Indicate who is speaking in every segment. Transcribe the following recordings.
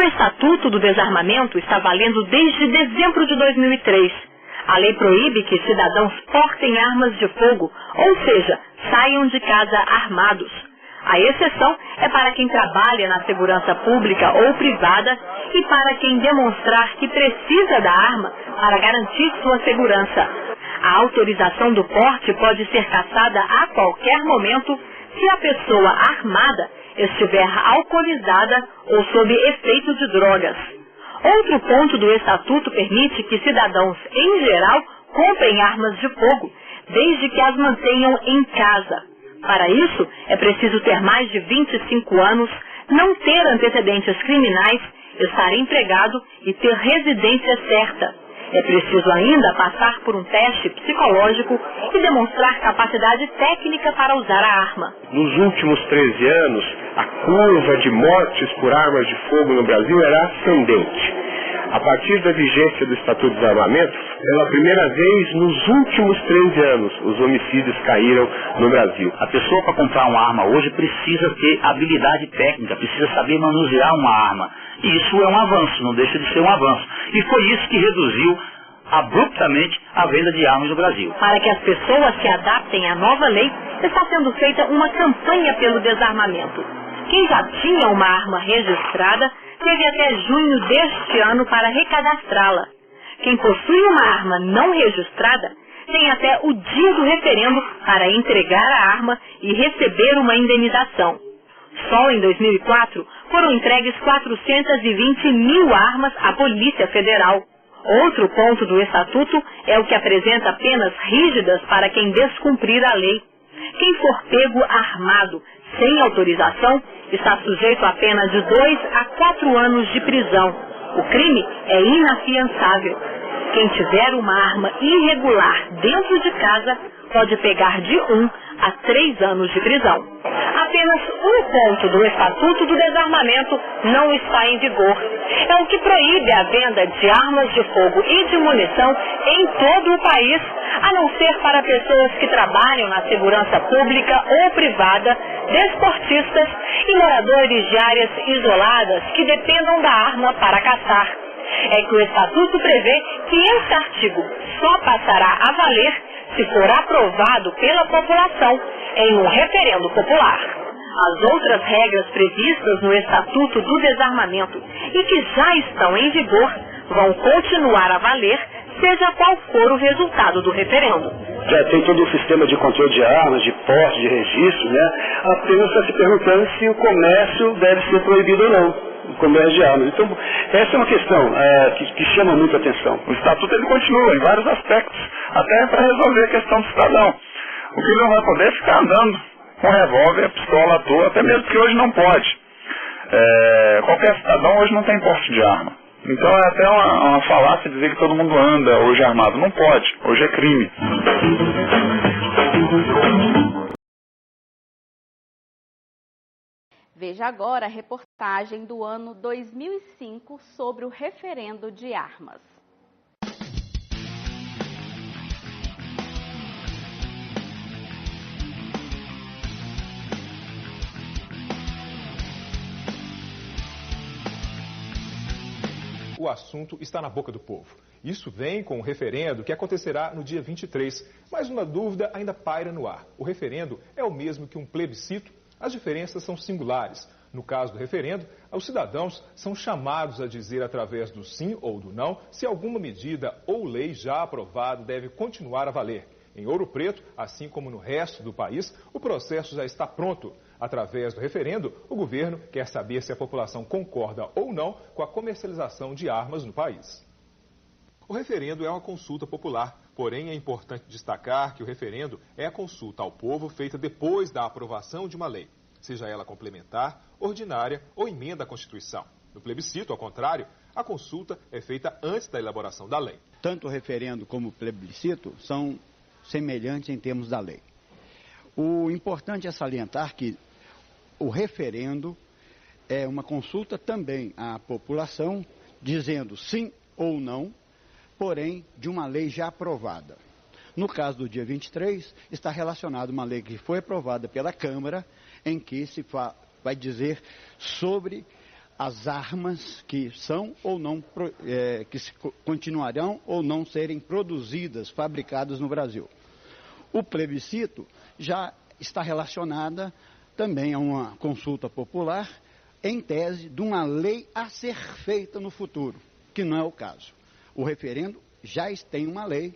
Speaker 1: O Estatuto do Desarmamento está valendo desde dezembro de 2003. A lei proíbe que cidadãos portem armas de fogo, ou seja, saiam de casa armados. A exceção é para quem trabalha na segurança pública ou privada e para quem demonstrar que precisa da arma para garantir sua segurança. A autorização do porte pode ser cassada a qualquer momento se a pessoa armada estiver alcoolizada ou sob efeito de drogas. Outro ponto do Estatuto permite que cidadãos, em geral, comprem armas de fogo, desde que as mantenham em casa. Para isso, é preciso ter mais de 25 anos, não ter antecedentes criminais, estar empregado e ter residência certa. É preciso ainda passar por um teste psicológico e demonstrar capacidade técnica para usar a arma.
Speaker 2: Nos últimos 13 anos, a curva de mortes por armas de fogo no Brasil era ascendente. A partir da vigência do Estatuto do Desarmamento, pela primeira vez nos últimos 13 anos, os homicídios caíram no Brasil.
Speaker 3: A pessoa, para comprar uma arma hoje, precisa ter habilidade técnica, precisa saber manusear uma arma. E isso é um avanço, não deixa de ser um avanço. E foi isso que reduziu abruptamente a venda de armas no Brasil.
Speaker 1: Para que as pessoas se adaptem à nova lei, está sendo feita uma campanha pelo desarmamento. Quem já tinha uma arma registrada teve até junho deste ano para recadastrá-la. Quem possui uma arma não registrada tem até o dia do referendo para entregar a arma e receber uma indenização. Só em 2004 foram entregues 420 mil armas à Polícia Federal. Outro ponto do Estatuto é o que apresenta penas rígidas para quem descumprir a lei. Quem for pego armado, sem autorização, está sujeito a pena de 2 a 4 anos de prisão. O crime é inafiançável. Quem tiver uma arma irregular dentro de casa pode pegar de 1 a 3 anos de prisão. Apenas um ponto do Estatuto do Desarmamento não está em vigor. É o que proíbe a venda de armas de fogo e de munição em todo o país, a não ser para pessoas que trabalham na segurança pública ou privada, desportistas e moradores de áreas isoladas que dependam da arma para caçar. É que o Estatuto prevê que esse artigo só passará a valer se for aprovado pela população em um referendo popular. As outras regras previstas no Estatuto do Desarmamento e que já estão em vigor vão continuar a valer, seja qual for o resultado do referendo.
Speaker 4: Já tem todo o sistema de controle de armas, de porte, de registro, né? Apenas está se perguntando se o comércio deve ser proibido ou não. O comércio de armas. Então, essa é uma questão que chama muita atenção.
Speaker 5: O Estatuto ele continua em vários aspectos, até para resolver a questão do cidadão. O que ele não vai poder é ficar andando com revólver, pistola à toa, até mesmo que hoje não pode. Qualquer cidadão hoje não tem porte de arma. Então é até uma falácia dizer que todo mundo anda hoje armado. Não pode, hoje é crime.
Speaker 6: Veja agora a reportagem do ano 2005 sobre o referendo de armas.
Speaker 7: O assunto está na boca do povo. Isso vem com o referendo que acontecerá no dia 23. Mas uma dúvida ainda paira no ar. O referendo é o mesmo que um plebiscito? As diferenças são singulares. No caso do referendo, os cidadãos são chamados a dizer através do sim ou do não se alguma medida ou lei já aprovada deve continuar a valer. Em Ouro Preto, assim como no resto do país, o processo já está pronto. Através do referendo, o governo quer saber se a população concorda ou não com a comercialização de armas no país. O referendo é uma consulta popular, porém é importante destacar que o referendo é a consulta ao povo feita depois da aprovação de uma lei, seja ela complementar, ordinária ou emenda à Constituição. No plebiscito, ao contrário, a consulta é feita antes da elaboração da lei.
Speaker 8: Tanto o referendo como o plebiscito são semelhantes em termos da lei. O importante é salientar que o referendo é uma consulta também à população, dizendo sim ou não, porém de uma lei já aprovada. No caso do dia 23, está relacionado a uma lei que foi aprovada pela Câmara, em que se vai dizer sobre as armas que são ou não, continuarão ou não serem produzidas, fabricadas no Brasil. O plebiscito já está relacionada também a uma consulta popular, em tese de uma lei a ser feita no futuro, que não é o caso. O referendo já tem uma lei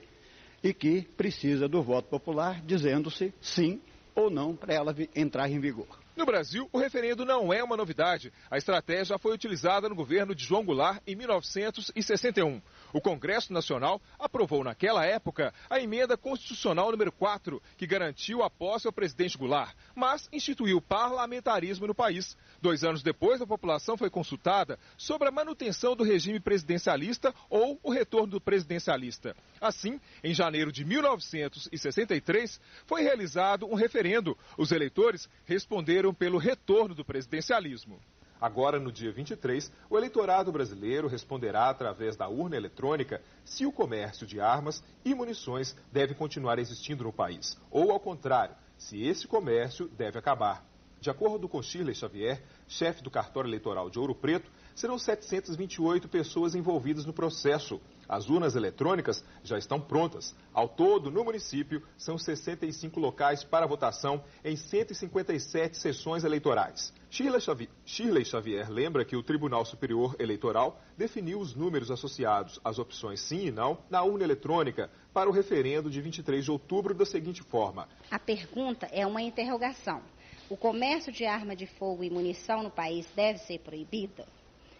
Speaker 8: e que precisa do voto popular, dizendo-se sim ou não para ela entrar em vigor.
Speaker 7: No Brasil, o referendo não é uma novidade. A estratégia já foi utilizada no governo de João Goulart em 1961. O Congresso Nacional aprovou naquela época a emenda constitucional número 4, que garantiu a posse ao presidente Goulart, mas instituiu o parlamentarismo no país. 2 anos depois, a população foi consultada sobre a manutenção do regime presidencialista ou o retorno do presidencialista. Assim, em janeiro de 1963, foi realizado um referendo. Os eleitores responderam pelo retorno do presidencialismo. Agora, no dia 23, o eleitorado brasileiro responderá através da urna eletrônica se o comércio de armas e munições deve continuar existindo no país, ou, ao contrário, se esse comércio deve acabar. De acordo com Shirley Xavier, chefe do cartório eleitoral de Ouro Preto, serão 728 pessoas envolvidas no processo. As urnas eletrônicas já estão prontas. Ao todo, no município, são 65 locais para votação em 157 sessões eleitorais. Shirley Xavier lembra que o Tribunal Superior Eleitoral definiu os números associados às opções sim e não na urna eletrônica para o referendo de 23 de outubro da seguinte forma.
Speaker 9: A pergunta é uma interrogação. O comércio de arma de fogo e munição no país deve ser proibido?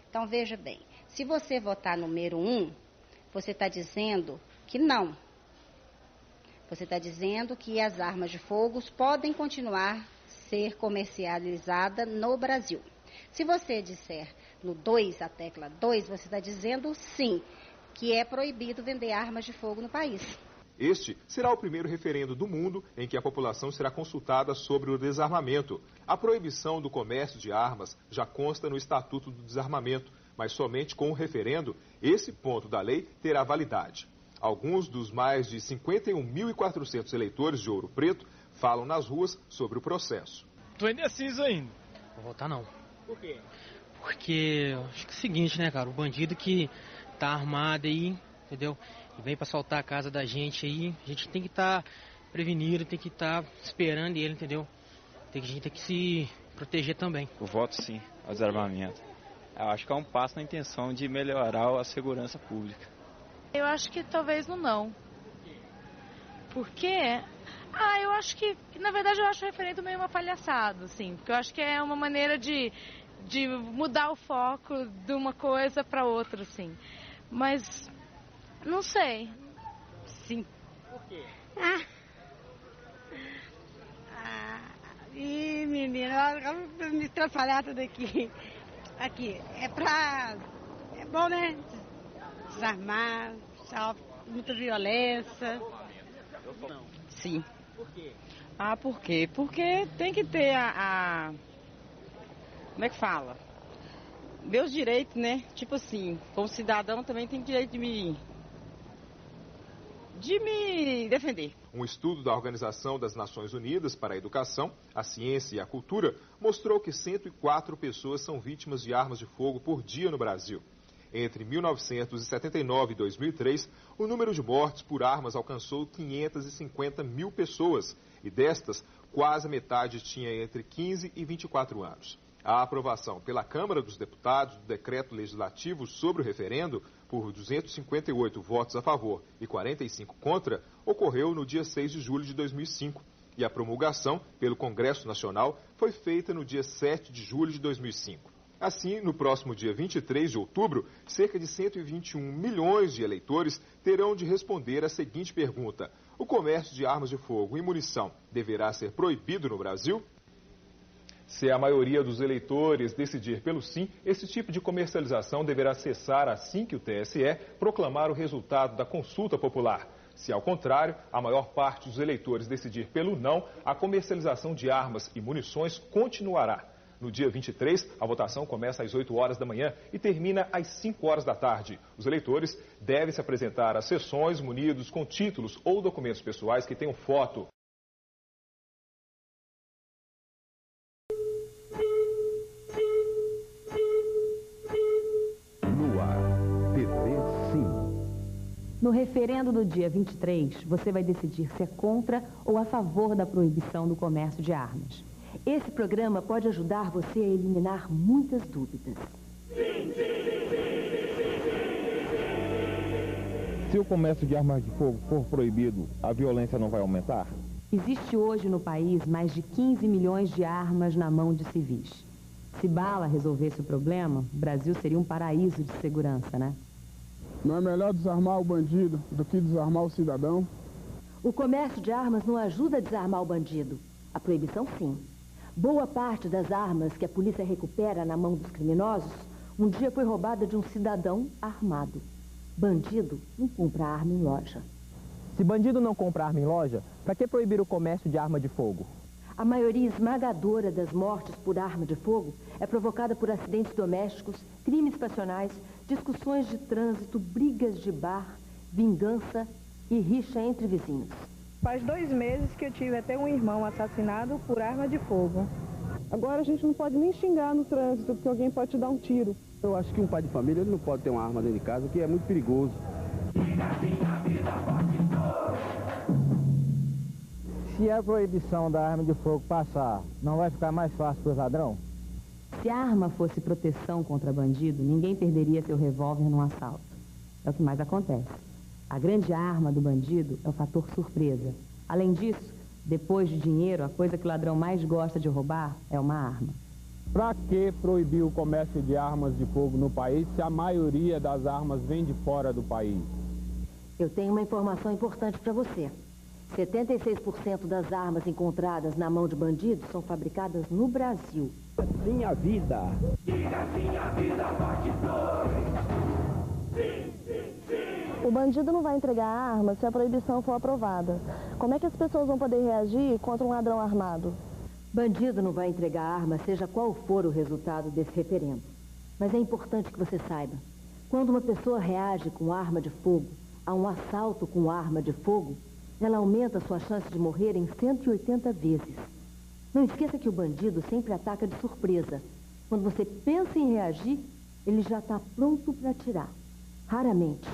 Speaker 9: Então, veja bem, se você votar número 1, você está dizendo que não. Você está dizendo que as armas de fogo podem continuar a ser comercializadas no Brasil. Se você disser no 2, a tecla 2, você está dizendo sim, que é proibido vender armas de fogo no país.
Speaker 7: Este será o primeiro referendo do mundo em que a população será consultada sobre o desarmamento. A proibição do comércio de armas já consta no Estatuto do Desarmamento, mas somente com o referendo, esse ponto da lei terá validade. Alguns dos mais de 51.400 eleitores de Ouro Preto falam nas ruas sobre o processo.
Speaker 10: Estou indeciso ainda.
Speaker 11: Vou votar não.
Speaker 10: Por quê?
Speaker 11: Porque acho que é o seguinte, né, cara? O bandido que tá armado aí, entendeu? E vem pra assaltar a casa da gente aí, a gente tem que estar prevenido, tem que estar esperando ele, entendeu? A gente tem que se proteger também.
Speaker 12: Eu voto sim ao desarmamento. Eu acho que é um passo na intenção de melhorar a segurança pública.
Speaker 13: Eu acho que talvez não. Por quê? Eu acho que, na verdade, eu acho o referendo meio uma palhaçada, assim. Porque eu acho que é uma maneira de mudar o foco de uma coisa para outra, assim. Mas, não sei. Sim.
Speaker 10: Por quê?
Speaker 14: Ih, menina, vamos me atrapalhar tudo aqui. Aqui, é bom, né? Desarmar, muita violência.
Speaker 10: Não.
Speaker 15: Sim.
Speaker 10: Por quê?
Speaker 15: Por quê? Porque tem que ter como é que fala? Meus direitos, né? Tipo assim, como cidadão também tem direito de me defender.
Speaker 7: Um estudo da Organização das Nações Unidas para a Educação, a Ciência e a Cultura mostrou que 104 pessoas são vítimas de armas de fogo por dia no Brasil. Entre 1979 e 2003, o número de mortes por armas alcançou 550 mil pessoas, e destas, quase a metade tinha entre 15 e 24 anos. A aprovação pela Câmara dos Deputados do decreto legislativo sobre o referendo, por 258 votos a favor e 45 contra, ocorreu no dia 6 de julho de 2005. E a promulgação pelo Congresso Nacional foi feita no dia 7 de julho de 2005. Assim, no próximo dia 23 de outubro, cerca de 121 milhões de eleitores terão de responder a seguinte pergunta: o comércio de armas de fogo e munição deverá ser proibido no Brasil? Se a maioria dos eleitores decidir pelo sim, esse tipo de comercialização deverá cessar assim que o TSE proclamar o resultado da consulta popular. Se, ao contrário, a maior parte dos eleitores decidir pelo não, a comercialização de armas e munições continuará. No dia 23, a votação começa às 8 horas da manhã e termina às 5 horas da tarde. Os eleitores devem se apresentar às sessões munidos com títulos ou documentos pessoais que tenham foto.
Speaker 16: No referendo do dia 23, você vai decidir se é contra ou a favor da proibição do comércio de armas. Esse programa pode ajudar você a eliminar muitas dúvidas.
Speaker 17: Se o comércio de armas de fogo for proibido, a violência não vai aumentar?
Speaker 16: Existe hoje no país mais de 15 milhões de armas na mão de civis. Se bala resolvesse o problema, o Brasil seria um paraíso de segurança, né?
Speaker 18: Não é melhor desarmar o bandido do que desarmar o cidadão?
Speaker 16: O comércio de armas não ajuda a desarmar o bandido. A proibição, sim. Boa parte das armas que a polícia recupera na mão dos criminosos, um dia foi roubada de um cidadão armado. Bandido não compra arma em loja.
Speaker 19: Se bandido não compra arma em loja, para que proibir o comércio de arma de fogo?
Speaker 16: A maioria esmagadora das mortes por arma de fogo é provocada por acidentes domésticos, crimes passionais, discussões de trânsito, brigas de bar, vingança e rixa entre vizinhos.
Speaker 20: Faz 2 meses que eu tive até um irmão assassinado por arma de fogo.
Speaker 18: Agora a gente não pode nem xingar no trânsito, porque alguém pode te dar um tiro.
Speaker 21: Eu acho que um pai de família ele não pode ter uma arma dentro de casa, que é muito perigoso.
Speaker 19: Se a proibição da arma de fogo passar, não vai ficar mais fácil para os ladrões?
Speaker 16: Se a arma fosse proteção contra bandido, ninguém perderia seu revólver num assalto. É o que mais acontece. A grande arma do bandido é o fator surpresa. Além disso, depois de dinheiro, a coisa que o ladrão mais gosta de roubar é uma arma.
Speaker 17: Para que proibir o comércio de armas de fogo no país se a maioria das armas vem de fora do país?
Speaker 16: Eu tenho uma informação importante para você. 76% das armas encontradas na mão de bandidos são fabricadas no Brasil.
Speaker 19: Sim a vida.
Speaker 22: Diga sim a vida, parte 2. Sim, sim, sim.
Speaker 23: O bandido não vai entregar a arma se a proibição for aprovada. Como é que as pessoas vão poder reagir contra um ladrão armado?
Speaker 16: Bandido não vai entregar a arma, seja qual for o resultado desse referendo. Mas é importante que você saiba. Quando uma pessoa reage com arma de fogo a um assalto com arma de fogo, ela aumenta sua chance de morrer em 180 vezes. Não esqueça que o bandido sempre ataca de surpresa. Quando você pensa em reagir, ele já está pronto para atirar. Raramente,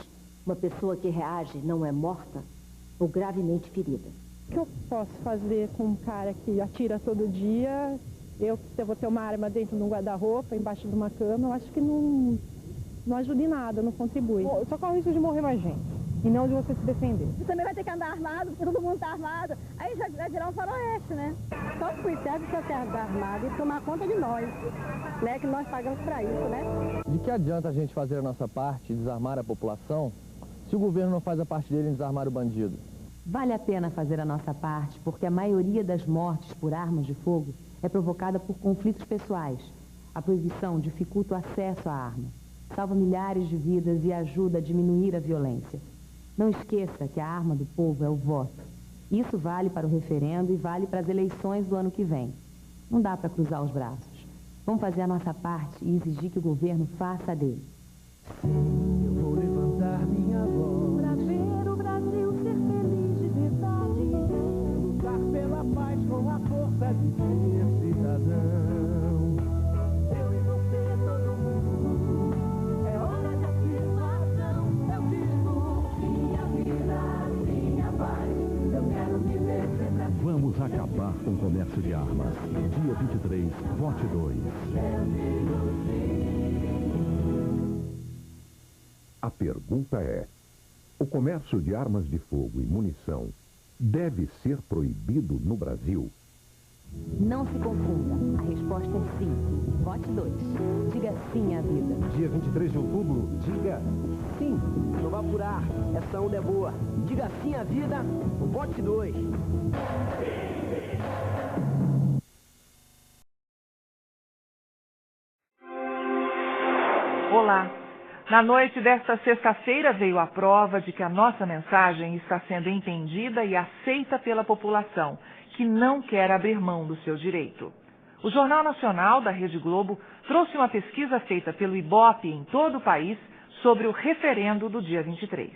Speaker 16: uma pessoa que reage não é morta ou gravemente ferida.
Speaker 20: O que eu posso fazer com um cara que atira todo dia? Se eu vou ter uma arma dentro de um guarda-roupa, embaixo de uma cama, eu acho que não ajuda em nada, não contribui. Só corre o risco de morrer mais gente. E não de você se defender.
Speaker 24: Você também vai ter que andar armado, porque todo mundo está armado. Aí já vai virar um faroeste, né?
Speaker 20: Só os policiais precisam ser armados e tomar conta de nós, né? Que nós pagamos para isso, né?
Speaker 19: De que adianta a gente fazer a nossa parte e desarmar a população se o governo não faz a parte dele em desarmar o bandido?
Speaker 16: Vale a pena fazer a nossa parte, porque a maioria das mortes por armas de fogo é provocada por conflitos pessoais. A proibição dificulta o acesso à arma, salva milhares de vidas e ajuda a diminuir a violência. Não esqueça que a arma do povo é o voto. Isso vale para o referendo e vale para as eleições do ano que vem. Não dá para cruzar os braços. Vamos fazer a nossa parte e exigir que o governo faça a dele.
Speaker 22: Eu vou levantar minha voz para ver o Brasil ser feliz de verdade. Lutar pela paz com a força de ser cidadão. Eu e você, todo mundo. É hora de afirmação. Eu digo minha vida, minha paz. Eu quero viver sempre assim.
Speaker 25: Vamos acabar com o comércio de armas. Dia 23, vote 2.
Speaker 26: A pergunta é: o comércio de armas de fogo e munição deve ser proibido no Brasil?
Speaker 16: Não se confunda. A resposta é sim. Vote 2. Diga sim à vida.
Speaker 19: Dia 23 de outubro, diga sim. Não vá por ar. Essa onda é boa. Diga sim à vida. Vote 2.
Speaker 27: Olá. Na noite desta sexta-feira veio a prova de que a nossa mensagem está sendo entendida e aceita pela população, que não quer abrir mão do seu direito. O Jornal Nacional da Rede Globo trouxe uma pesquisa feita pelo IBOPE em todo o país sobre o referendo do dia 23.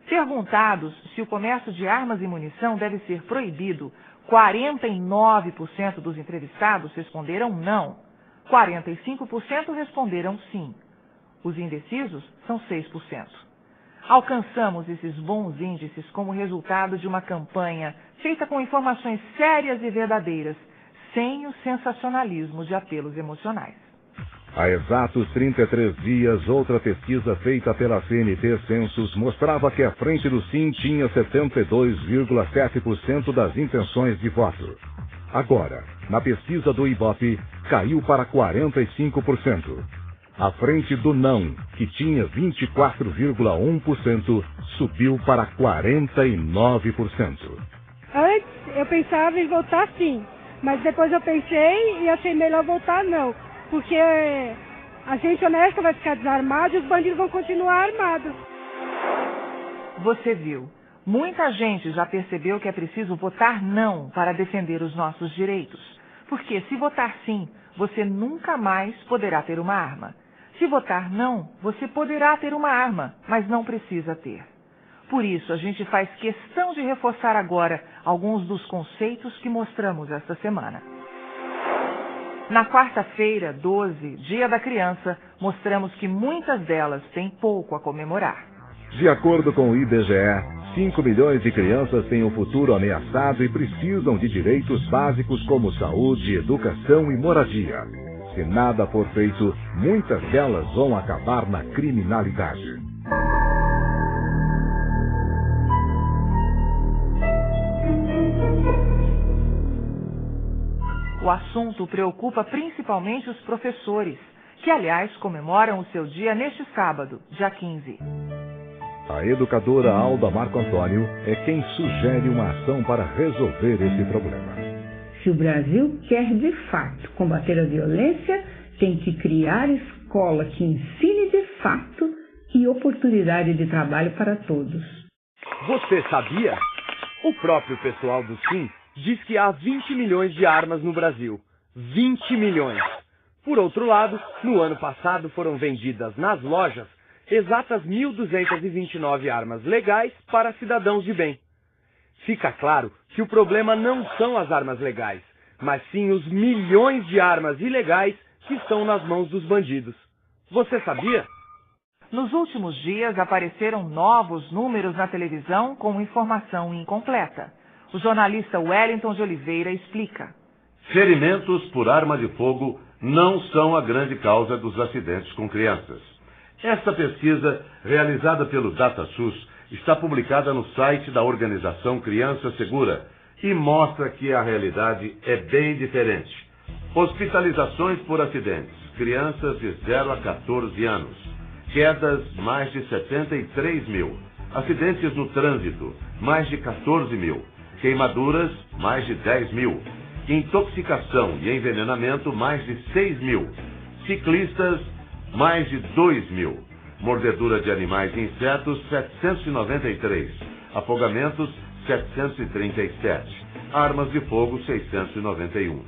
Speaker 27: Perguntados se o comércio de armas e munição deve ser proibido, 49% dos entrevistados responderam não. 45% responderam sim. Os indecisos são 6%. Alcançamos esses bons índices como resultado de uma campanha feita com informações sérias e verdadeiras, sem o sensacionalismo de apelos emocionais.
Speaker 26: Há exatos 33 dias, outra pesquisa feita pela CNT Census mostrava que a frente do Sim tinha 72,7% das intenções de voto. Agora, na pesquisa do Ibope, caiu para 45%. A frente do Não, que tinha 24,1%, subiu para 49%.
Speaker 20: Antes, eu pensava em votar sim, mas depois eu pensei e achei melhor votar não. Porque a gente honesta vai ficar desarmada e os bandidos vão continuar armados.
Speaker 27: Você viu, muita gente já percebeu que é preciso votar não para defender os nossos direitos. Porque se votar sim, você nunca mais poderá ter uma arma. Se votar não, você poderá ter uma arma, mas não precisa ter. Por isso, a gente faz questão de reforçar agora alguns dos conceitos que mostramos esta semana. Na quarta-feira, 12, Dia da Criança, mostramos que muitas delas têm pouco a comemorar.
Speaker 26: De acordo com o IBGE, 5 milhões de crianças têm o futuro ameaçado e precisam de direitos básicos como saúde, educação e moradia. Se nada for feito, muitas delas vão acabar na criminalidade.
Speaker 27: O assunto preocupa principalmente os professores, que, aliás, comemoram o seu dia neste sábado, dia 15.
Speaker 26: A educadora Alda Marco Antônio é quem sugere uma ação para resolver esse problema.
Speaker 1: Se o Brasil quer, de fato, combater a violência, tem que criar escola que ensine de fato e oportunidade de trabalho para todos.
Speaker 2: Você sabia? O próprio pessoal do Sim diz que há 20 milhões de armas no Brasil. 20 milhões! Por outro lado, no ano passado foram vendidas nas lojas exatas 1.229 armas legais para cidadãos de bem. Fica claro que o problema não são as armas legais, mas sim os milhões de armas ilegais que estão nas mãos dos bandidos. Você sabia?
Speaker 27: Nos últimos dias apareceram novos números na televisão com informação incompleta. O jornalista Wellington de Oliveira explica.
Speaker 3: Ferimentos por arma de fogo não são a grande causa dos acidentes com crianças. Esta pesquisa, realizada pelo DataSUS, está publicada no site da organização Criança Segura e mostra que a realidade é bem diferente. Hospitalizações por acidentes, crianças de 0 a 14 anos. Quedas, mais de 73 mil. Acidentes no trânsito, mais de 14 mil. Queimaduras, mais de 10 mil. Intoxicação e envenenamento, mais de 6 mil. Ciclistas, mais de 2 mil. Mordedura de animais e insetos, 793. Afogamentos, 737. Armas de fogo, 691.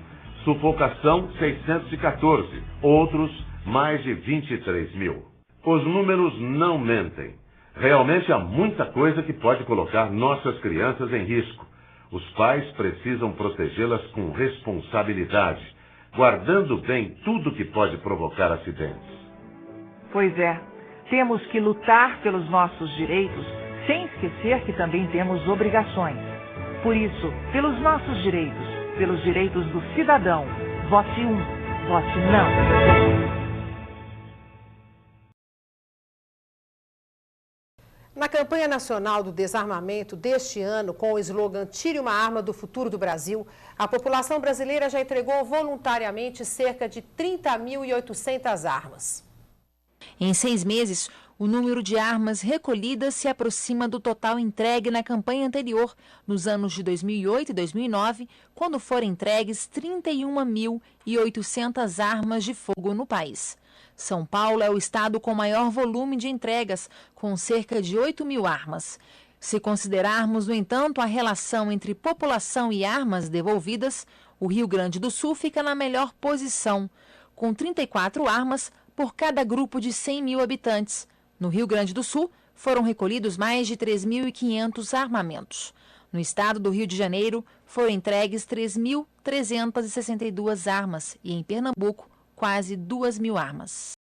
Speaker 3: Sufocação, 614. Outros, mais de 23 mil. Os números não mentem. Realmente há muita coisa que pode colocar nossas crianças em risco. Os pais precisam protegê-las com responsabilidade, guardando bem tudo que pode provocar acidentes.
Speaker 27: Pois é, temos que lutar pelos nossos direitos, sem esquecer que também temos obrigações. Por isso, pelos nossos direitos, pelos direitos do cidadão, vote vote não.
Speaker 4: Na campanha nacional do desarmamento deste ano, com o slogan Tire uma arma do futuro do Brasil, a população brasileira já entregou voluntariamente cerca de 30.800 armas.
Speaker 5: Em 6 meses, o número de armas recolhidas se aproxima do total entregue na campanha anterior, nos anos de 2008 e 2009, quando foram entregues 31.800 armas de fogo no país. São Paulo é o estado com maior volume de entregas, com cerca de 8.000 armas. Se considerarmos, no entanto, a relação entre população e armas devolvidas, o Rio Grande do Sul fica na melhor posição, com 34 armas por cada grupo de 100.000 habitantes. No Rio Grande do Sul, foram recolhidos mais de 3.500 armamentos. No estado do Rio de Janeiro, foram entregues 3.362 armas e, em Pernambuco, quase 2.000 armas.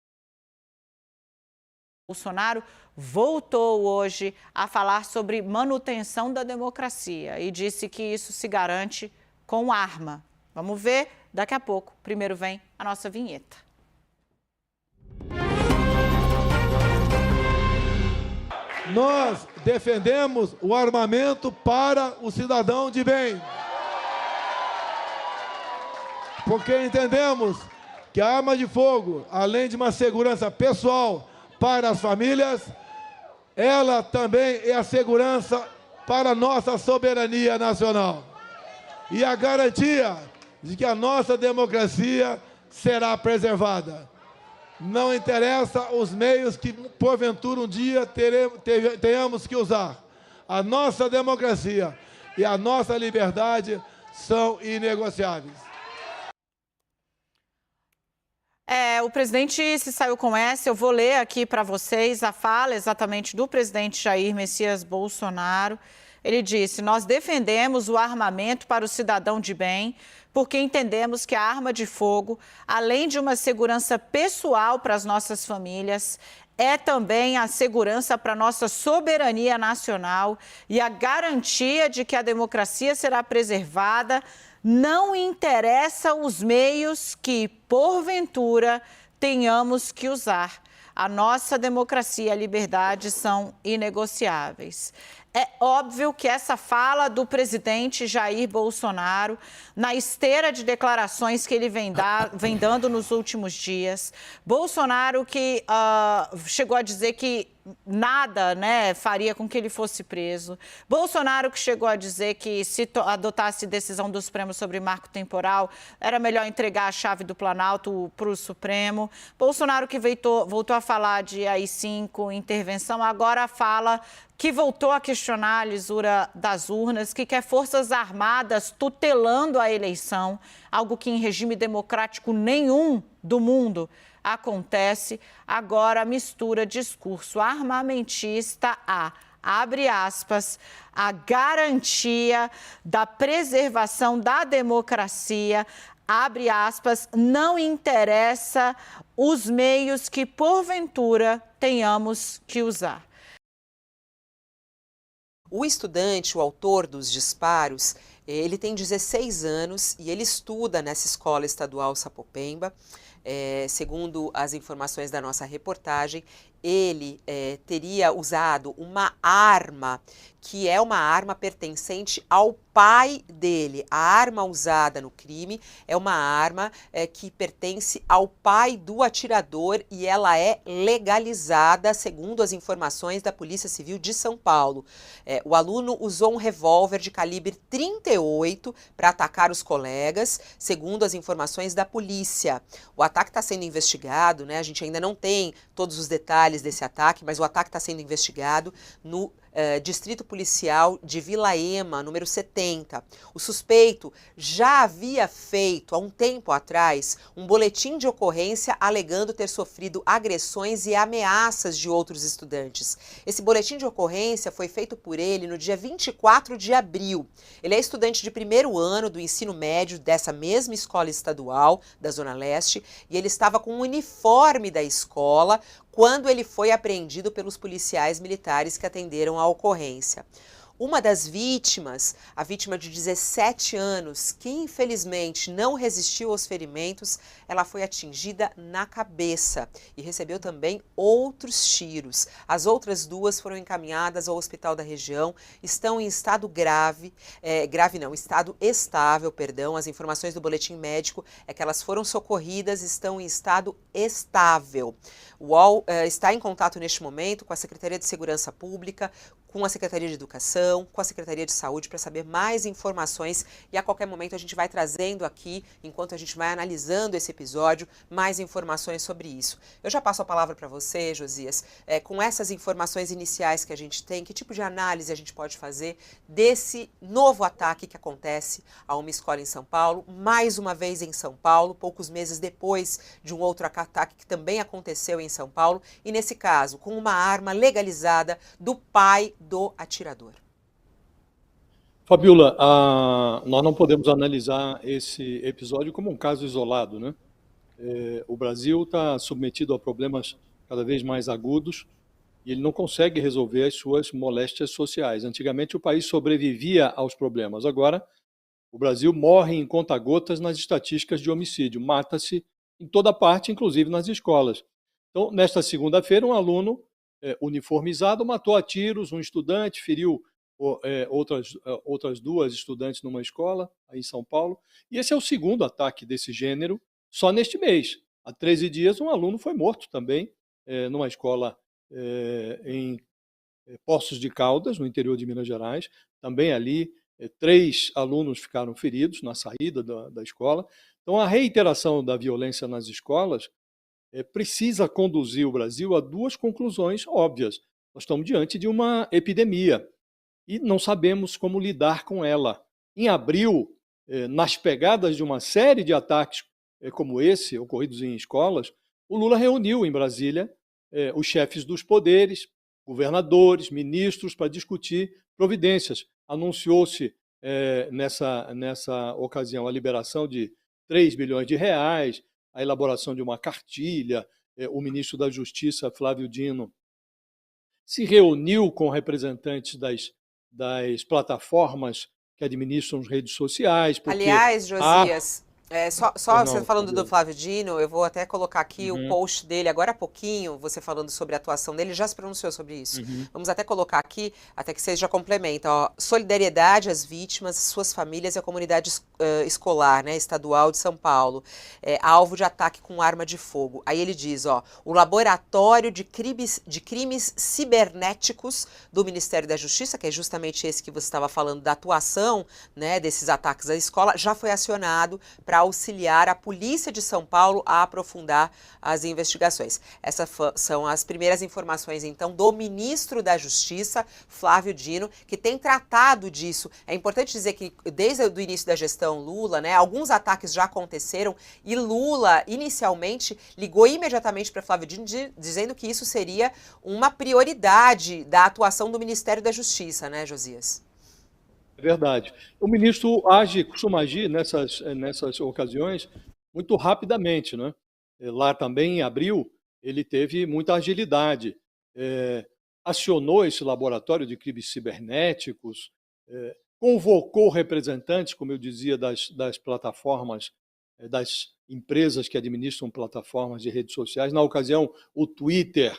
Speaker 6: Bolsonaro voltou hoje a falar sobre manutenção da democracia e disse que isso se garante com arma. Vamos ver daqui a pouco. Primeiro vem a nossa vinheta.
Speaker 8: Nós defendemos o armamento para o cidadão de bem. Porque entendemos que a arma de fogo, além de uma segurança pessoal para as famílias, ela também é a segurança para a nossa soberania nacional. E a garantia de que a nossa democracia será preservada. Não interessa os meios que, porventura, um dia tenhamos que usar. A nossa democracia e a nossa liberdade são inegociáveis.
Speaker 6: O presidente se saiu com essa, eu vou ler aqui para vocês a fala exatamente do presidente Jair Messias Bolsonaro. Ele disse: nós defendemos o armamento para o cidadão de bem, porque entendemos que a arma de fogo, além de uma segurança pessoal para as nossas famílias, é também a segurança para a nossa soberania nacional e a garantia de que a democracia será preservada. Não interessa os meios que, porventura, tenhamos que usar. A nossa democracia e a liberdade são inegociáveis. É óbvio que essa fala do presidente Jair Bolsonaro, na esteira de declarações que ele vem dando nos últimos dias, Bolsonaro que chegou a dizer que nada, faria com que ele fosse preso. Bolsonaro que chegou a dizer que se adotasse decisão do Supremo sobre marco temporal, era melhor entregar a chave do Planalto para o Supremo. Bolsonaro que voltou a falar de AI-5, intervenção, agora fala que voltou a questionar a lisura das urnas, que quer forças armadas tutelando a eleição, algo que em regime democrático nenhum do mundo acontece. Agora mistura discurso armamentista abre aspas, a garantia da preservação da democracia, abre aspas, não interessa os meios que porventura tenhamos que usar.
Speaker 9: O estudante, o autor dos disparos, ele tem 16 anos e ele estuda nessa escola estadual Sapopemba. Segundo as informações da nossa reportagem, ele teria usado uma arma que é uma arma pertencente ao pai dele. A arma usada no crime é uma arma que pertence ao pai do atirador e ela é legalizada, segundo as informações da Polícia Civil de São Paulo. O aluno usou um revólver de calibre 38 para atacar os colegas, segundo as informações da polícia. O ataque está sendo investigado, a gente ainda não tem todos os detalhes desse ataque, mas o ataque está sendo investigado no Distrito Policial de Vila Ema, número 70. O suspeito já havia feito, há um tempo atrás, um boletim de ocorrência alegando ter sofrido agressões e ameaças de outros estudantes. Esse boletim de ocorrência foi feito por ele no dia 24 de abril. Ele é estudante de primeiro ano do ensino médio dessa mesma escola estadual da Zona Leste e ele estava com um uniforme da escola quando ele foi apreendido pelos policiais militares que atenderam a ocorrência. Uma das vítimas, a vítima de 17 anos, que infelizmente não resistiu aos ferimentos, ela foi atingida na cabeça e recebeu também outros tiros. As outras duas foram encaminhadas ao hospital da região, estão em estado estado estável, perdão. As informações do boletim médico é que elas foram socorridas, estão em estado estável. O UOL está em contato neste momento com a Secretaria de Segurança Pública, com a Secretaria de Educação, com a Secretaria de Saúde para saber mais informações e a qualquer momento a gente vai trazendo aqui, enquanto a gente vai analisando esse episódio, mais informações sobre isso. Eu já passo a palavra para você, Josias, com essas informações iniciais que a gente tem, que tipo de análise a gente pode fazer desse novo ataque que acontece a uma escola em São Paulo, mais uma vez em São Paulo, poucos meses depois de um outro ataque que também aconteceu em São Paulo, e nesse caso, com uma arma legalizada do pai do atirador.
Speaker 11: Fabiola, nós não podemos analisar esse episódio como um caso isolado, né? O Brasil está submetido a problemas cada vez mais agudos e ele não consegue resolver as suas moléstias sociais. Antigamente o país sobrevivia aos problemas, agora o Brasil morre em conta-gotas nas estatísticas de homicídio, mata-se em toda parte, inclusive nas escolas. Então, nesta segunda-feira, um aluno uniformizado matou a tiros um estudante, feriu outras duas estudantes numa escola, aí em São Paulo. E esse é o segundo ataque desse gênero só neste mês. Há 13 dias, um aluno foi morto também numa escola em Poços de Caldas, no interior de Minas Gerais. Também ali, 3 alunos ficaram feridos na saída da escola. Então, a reiteração da violência nas escolas precisa conduzir o Brasil a 2 conclusões óbvias. Nós estamos diante de uma epidemia e não sabemos como lidar com ela. Em abril, nas pegadas de uma série de ataques como esse, ocorridos em escolas, o Lula reuniu em Brasília os chefes dos poderes, governadores, ministros, para discutir providências. Anunciou-se nessa ocasião a liberação de 3 bilhões de reais, a elaboração de uma cartilha. O ministro da Justiça, Flávio Dino, se reuniu com representantes das plataformas que administram as redes sociais.
Speaker 9: Aliás, Josias, você falando do Flávio Dino, eu vou até colocar aqui o post dele agora há pouquinho, você falando sobre a atuação dele, já se pronunciou sobre isso. Vamos até colocar aqui, até que vocês já complementam. Ó, solidariedade às vítimas, às suas famílias e à comunidade escolar, né, estadual de São Paulo, alvo de ataque com arma de fogo. Aí ele diz, ó, o laboratório de crimes cibernéticos do Ministério da Justiça, que é justamente esse que você estava falando da atuação, né, desses ataques à escola, já foi acionado para auxiliar a Polícia de São Paulo a aprofundar as investigações. Essas são as primeiras informações, então, do ministro da Justiça, Flávio Dino, que tem tratado disso. É importante dizer que, desde o início da gestão Lula, né, alguns ataques já aconteceram e Lula, inicialmente, ligou imediatamente para Flávio Dino, dizendo que isso seria uma prioridade da atuação do Ministério da Justiça, né, Josias?
Speaker 11: É verdade. O ministro costuma agir nessas ocasiões muito rapidamente, né? Lá também, em abril, ele teve muita agilidade. Acionou esse laboratório de crimes cibernéticos, convocou representantes, como eu dizia, das plataformas, das empresas que administram plataformas de redes sociais. Na ocasião, o Twitter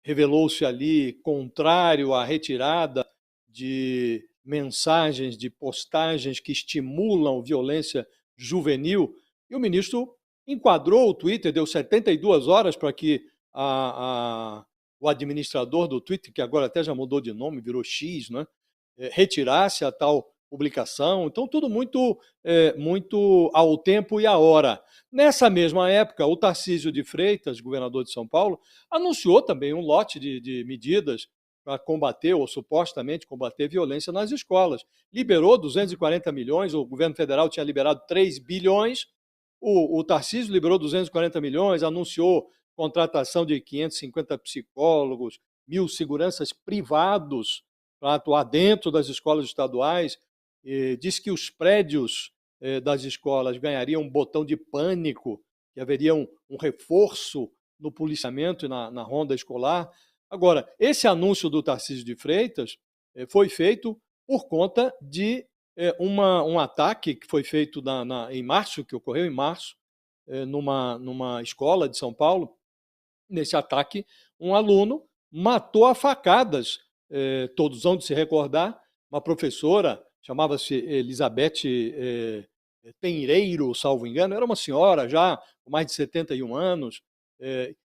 Speaker 11: revelou-se ali contrário à retirada de mensagens, de postagens que estimulam violência juvenil, e o ministro enquadrou o Twitter, deu 72 horas para que o administrador do Twitter, que agora até já mudou de nome, virou X, né, retirasse a tal publicação. Então, tudo muito ao tempo e à hora. Nessa mesma época, o Tarcísio de Freitas, governador de São Paulo, anunciou também um lote de medidas para combater, ou supostamente combater, violência nas escolas. Liberou 240 milhões, o governo federal tinha liberado 3 bilhões, o Tarcísio liberou 240 milhões, anunciou contratação de 550 psicólogos, 1.000 seguranças privados para atuar dentro das escolas estaduais, diz que os prédios das escolas ganhariam um botão de pânico, que haveria um reforço no policiamento e na ronda escolar. Agora, esse anúncio do Tarcísio de Freitas foi feito por conta de um ataque que foi feito em março, que ocorreu em março, numa escola de São Paulo. Nesse ataque, um aluno matou a facadas, todos vão de se recordar, uma professora, chamava-se Elizabeth Tenreiro, salvo engano, era uma senhora já com mais de 71 anos,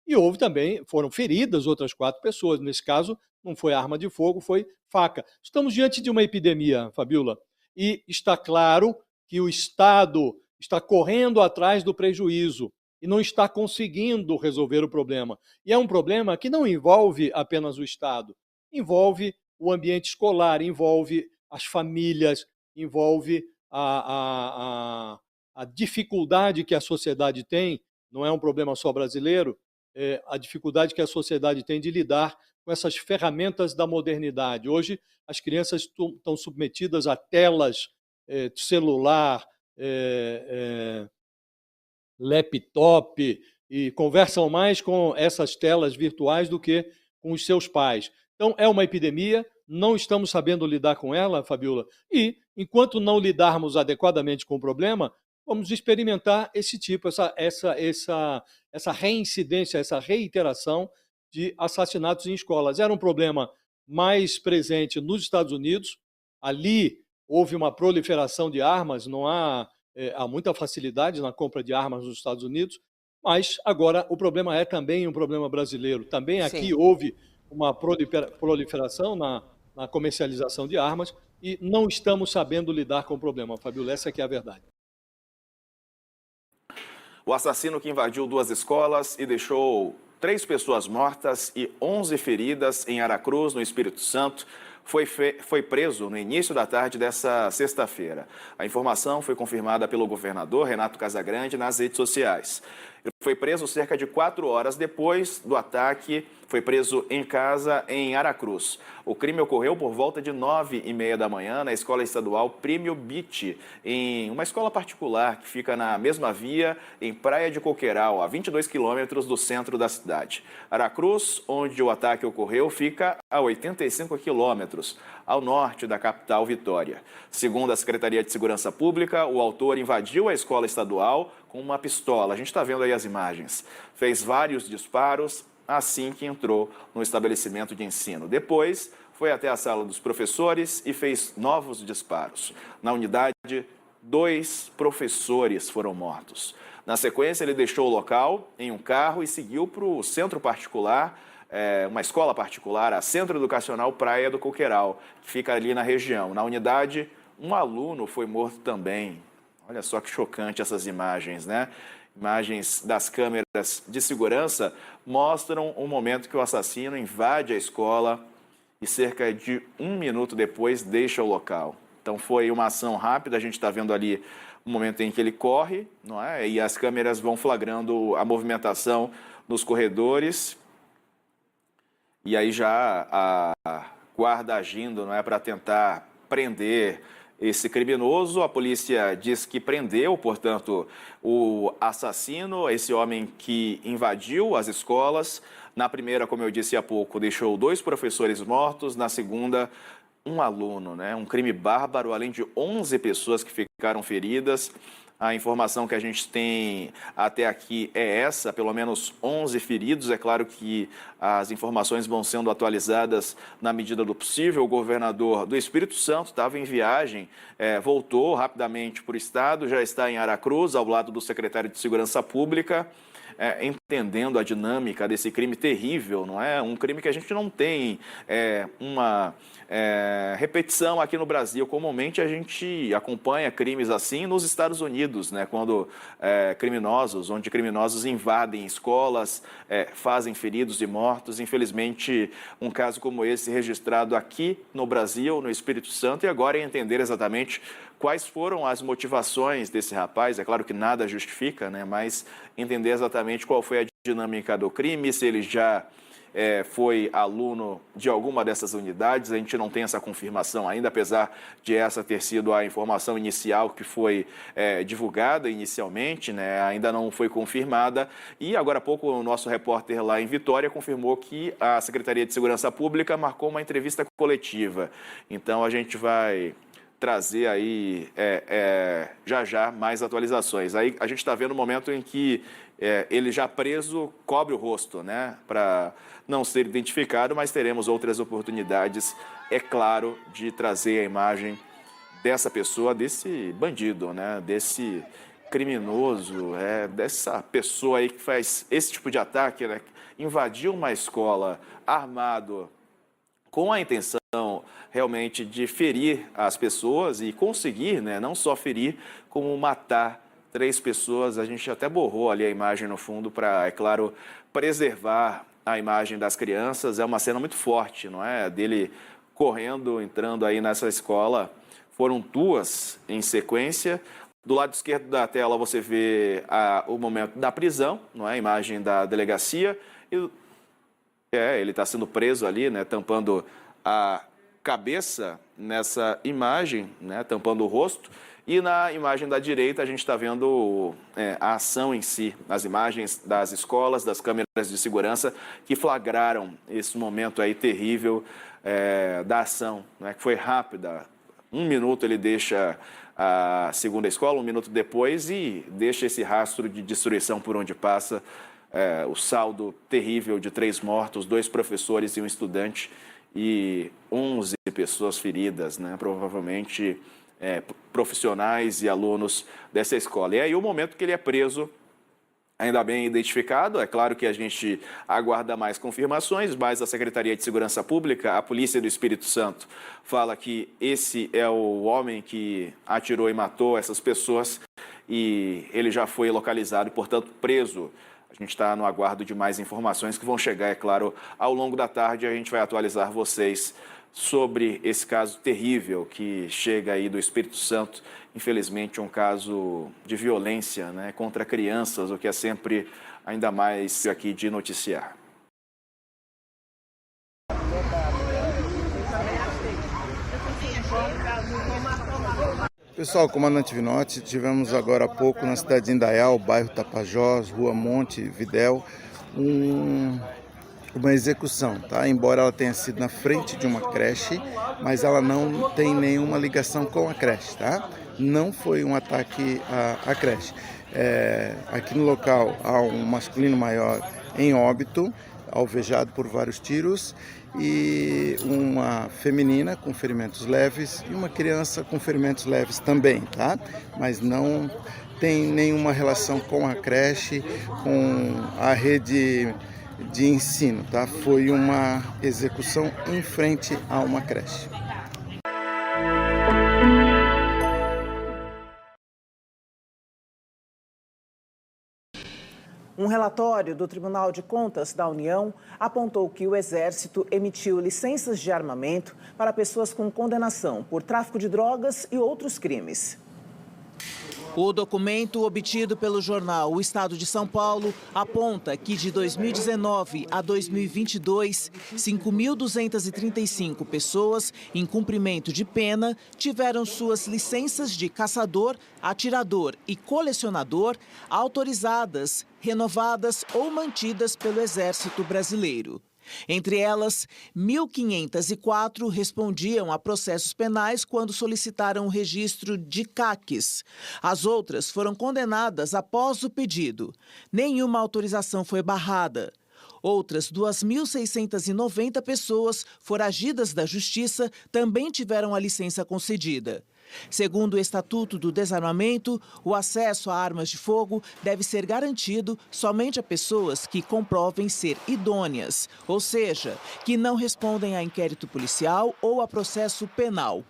Speaker 11: e houve também, foram feridas outras 4 pessoas. Nesse caso, não foi arma de fogo, foi faca. Estamos diante de uma epidemia, Fabiola, e está claro que o Estado está correndo atrás do prejuízo e não está conseguindo resolver o problema. E é um problema que não envolve apenas o Estado, envolve o ambiente escolar, envolve as famílias, envolve a dificuldade que a sociedade tem. Não é um problema só brasileiro, a dificuldade que a sociedade tem de lidar com essas ferramentas da modernidade. Hoje, as crianças estão submetidas a telas de celular, laptop e conversam mais com essas telas virtuais do que com os seus pais. Então, é uma epidemia, não estamos sabendo lidar com ela, Fabiola, e enquanto não lidarmos adequadamente com o problema, vamos experimentar esse tipo, essa reincidência, essa reiteração de assassinatos em escolas. Era um problema mais presente nos Estados Unidos, ali houve uma proliferação de armas, não há muita facilidade na compra de armas nos Estados Unidos, mas agora o problema é também um problema brasileiro. Também aqui
Speaker 9: Sim.
Speaker 11: houve uma proliferação na comercialização de armas e não estamos sabendo lidar com o problema, Fabiola, essa que é a verdade.
Speaker 7: O assassino que invadiu 2 escolas e deixou 3 pessoas mortas e 11 feridas em Aracruz, no Espírito Santo, foi preso no início da tarde dessa sexta-feira. A informação foi confirmada pelo governador Renato Casagrande nas redes sociais. Ele foi preso cerca de 4 horas depois do ataque, foi preso em casa em Aracruz. O crime ocorreu por volta de 9h30 da manhã na Escola Estadual Prêmio Beach, em uma escola particular que fica na mesma via em Praia de Coqueiral, a 22 quilômetros do centro da cidade. Aracruz, onde o ataque ocorreu, fica a 85 quilômetros ao norte da capital Vitória. Segundo a Secretaria de Segurança Pública, o autor invadiu a escola estadual com uma pistola. A gente está vendo aí as imagens. Fez vários disparos assim que entrou no estabelecimento de ensino. Depois, foi até a sala dos professores e fez novos disparos. Na unidade, 2 professores foram mortos. Na sequência, ele deixou o local em um carro e seguiu para o centro particular, uma escola particular, a Centro Educacional Praia do Coqueiral, que fica ali na região. Na unidade, um aluno foi morto também. Olha só que chocante essas imagens, né? Imagens das câmeras de segurança mostram o momento que o assassino invade a escola e cerca de 1 minuto depois deixa o local. Então foi uma ação rápida, a gente está vendo ali o momento em que ele corre, não é? E as câmeras vão flagrando a movimentação nos corredores. E aí já a guarda agindo, não é, para tentar prender esse criminoso. A polícia diz que prendeu, portanto, o assassino, esse homem que invadiu as escolas. Na primeira, como eu disse há pouco, deixou 2 professores mortos. Na segunda, um aluno, né? Um crime bárbaro, além de 11 pessoas que ficaram feridas. A informação que a gente tem até aqui é essa, pelo menos 11 feridos. É claro que as informações vão sendo atualizadas na medida do possível. O governador do Espírito Santo estava em viagem, voltou rapidamente para o estado, já está em Aracruz, ao lado do secretário de Segurança Pública, entendendo a dinâmica desse crime terrível, não é? Um crime que a gente não tem uma repetição aqui no Brasil. Comumente a gente acompanha crimes assim nos Estados Unidos, né? Quando onde criminosos invadem escolas, fazem feridos e mortos. Infelizmente, um caso como esse registrado aqui no Brasil, no Espírito Santo, e agora é entender exatamente quais foram as motivações desse rapaz. É claro que nada justifica, né? Mas entender exatamente qual foi a dinâmica do crime, se ele já foi aluno de alguma dessas unidades. A gente não tem essa confirmação ainda, apesar de essa ter sido a informação inicial que foi divulgada inicialmente, né? Ainda não foi confirmada. E agora há pouco o nosso repórter lá em Vitória confirmou que a Secretaria de Segurança Pública marcou uma entrevista coletiva. Então a gente vai trazer aí já mais atualizações. Aí a gente está vendo o momento em que ele já preso cobre o rosto, né, para não ser identificado, mas teremos outras oportunidades, é claro, de trazer a imagem dessa pessoa, desse bandido, né, desse criminoso, dessa pessoa aí que faz esse tipo de ataque, né, invadiu uma escola armado com a intenção realmente de ferir as pessoas e conseguir, né, não só ferir, como matar 3 pessoas. A gente até borrou ali a imagem no fundo para, é claro, preservar a imagem das crianças. É uma cena muito forte, não é? Dele correndo, entrando aí nessa escola. Foram 2 em sequência. Do lado esquerdo da tela você vê o momento da prisão, não é? A imagem da delegacia. E, ele está sendo preso ali, né, tampando a cabeça nessa imagem, né, tampando o rosto. E na imagem da direita a gente está vendo a ação em si, as imagens das escolas, das câmeras de segurança que flagraram esse momento aí terrível da ação, né, que foi rápida. 1 minuto ele deixa a segunda escola, 1 minuto depois, e deixa esse rastro de destruição por onde passa. O saldo terrível de 3 mortos, 2 professores e 1 estudante e 11 pessoas feridas, né, provavelmente profissionais e alunos dessa escola. E aí o momento que ele é preso, ainda bem identificado, é claro que a gente aguarda mais confirmações, mas a Secretaria de Segurança Pública, a Polícia do Espírito Santo, fala que esse é o homem que atirou e matou essas pessoas e ele já foi localizado e, portanto, preso. A gente está no aguardo de mais informações que vão chegar, é claro, ao longo da tarde. A gente vai atualizar vocês sobre esse caso terrível que chega aí do Espírito Santo. Infelizmente, um caso de violência, né, contra crianças, o que é sempre ainda mais aqui de noticiar.
Speaker 10: Pessoal, comandante Vinotti, tivemos agora há pouco na cidade de Indaial, bairro Tapajós, Rua Monte Videl, uma execução, tá? Embora ela tenha sido na frente de uma creche, mas ela não tem nenhuma ligação com a creche, tá? Não foi um ataque à creche. Aqui no local há um masculino maior em óbito, alvejado por vários tiros, e uma feminina com ferimentos leves e uma criança com ferimentos leves também, tá? Mas não tem nenhuma relação com a creche, com a rede de ensino, tá? Foi uma execução em frente a uma creche.
Speaker 12: Um relatório do Tribunal de Contas da União apontou que o Exército emitiu licenças de armamento para pessoas com condenação por tráfico de drogas e outros crimes.
Speaker 13: O documento obtido pelo jornal O Estado de São Paulo aponta que de 2019 a 2022, 5.235 pessoas em cumprimento de pena tiveram suas licenças de caçador, atirador e colecionador autorizadas, renovadas ou mantidas pelo Exército Brasileiro. Entre elas, 1.504 respondiam a processos penais quando solicitaram o registro de CACs. As outras foram condenadas após o pedido. Nenhuma autorização foi barrada. Outras 2.690 pessoas foragidas da Justiça também tiveram a licença concedida. Segundo o Estatuto do Desarmamento, o acesso a armas de fogo deve ser garantido somente a pessoas que comprovem ser idôneas, ou seja, que não respondem a inquérito policial ou a processo penal.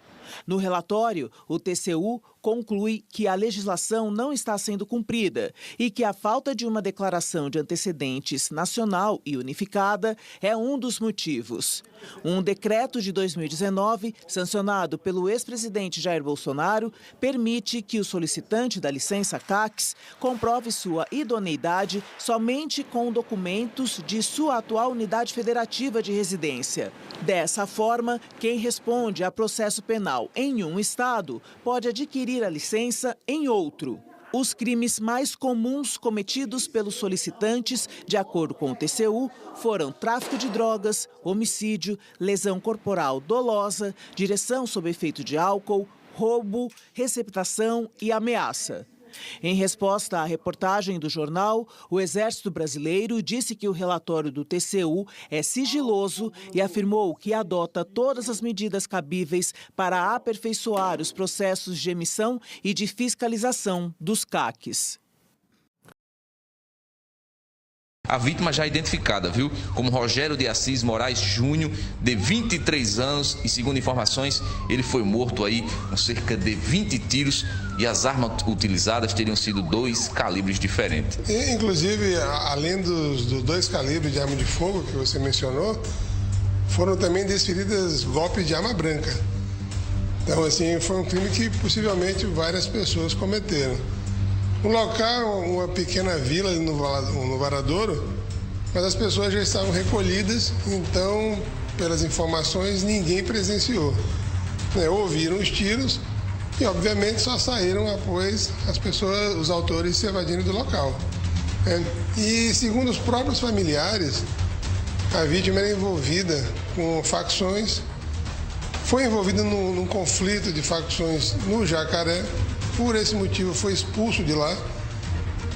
Speaker 13: No relatório, o TCU conclui que a legislação não está sendo cumprida e que a falta de uma declaração de antecedentes nacional e unificada é um dos motivos. Um decreto de 2019, sancionado pelo ex-presidente Jair Bolsonaro, permite que o solicitante da licença CACs comprove sua idoneidade somente com documentos de sua atual unidade federativa de residência. Dessa forma, quem responde a processo penal em um estado pode adquirir a licença em outro. Os crimes mais comuns cometidos pelos solicitantes, de acordo com o TCU, foram tráfico de drogas, homicídio, lesão corporal dolosa, direção sob efeito de álcool, roubo, receptação e ameaça. Em resposta à reportagem do jornal, o Exército Brasileiro disse que o relatório do TCU é sigiloso e afirmou que adota todas as medidas cabíveis para aperfeiçoar os processos de emissão e de fiscalização dos CACs.
Speaker 14: A vítima já identificada, viu? Como Rogério de Assis Moraes Júnior, de 23 anos, e segundo informações, ele foi morto aí com cerca de 20 tiros e as armas utilizadas teriam sido 2 calibres diferentes.
Speaker 15: E, inclusive, além dos 2 calibres de arma de fogo que você mencionou, foram também desferidas golpes de arma branca. Então, assim, foi um crime que possivelmente várias pessoas cometeram. No local, uma pequena vila no Varadouro, mas as pessoas já estavam recolhidas, então, pelas informações, ninguém presenciou. Ouviram os tiros E, obviamente, só saíram após os autores se evadirem do local. E, segundo os próprios familiares, a vítima era envolvida com facções, foi envolvida num conflito de facções no Jacaré, por esse motivo foi expulso de lá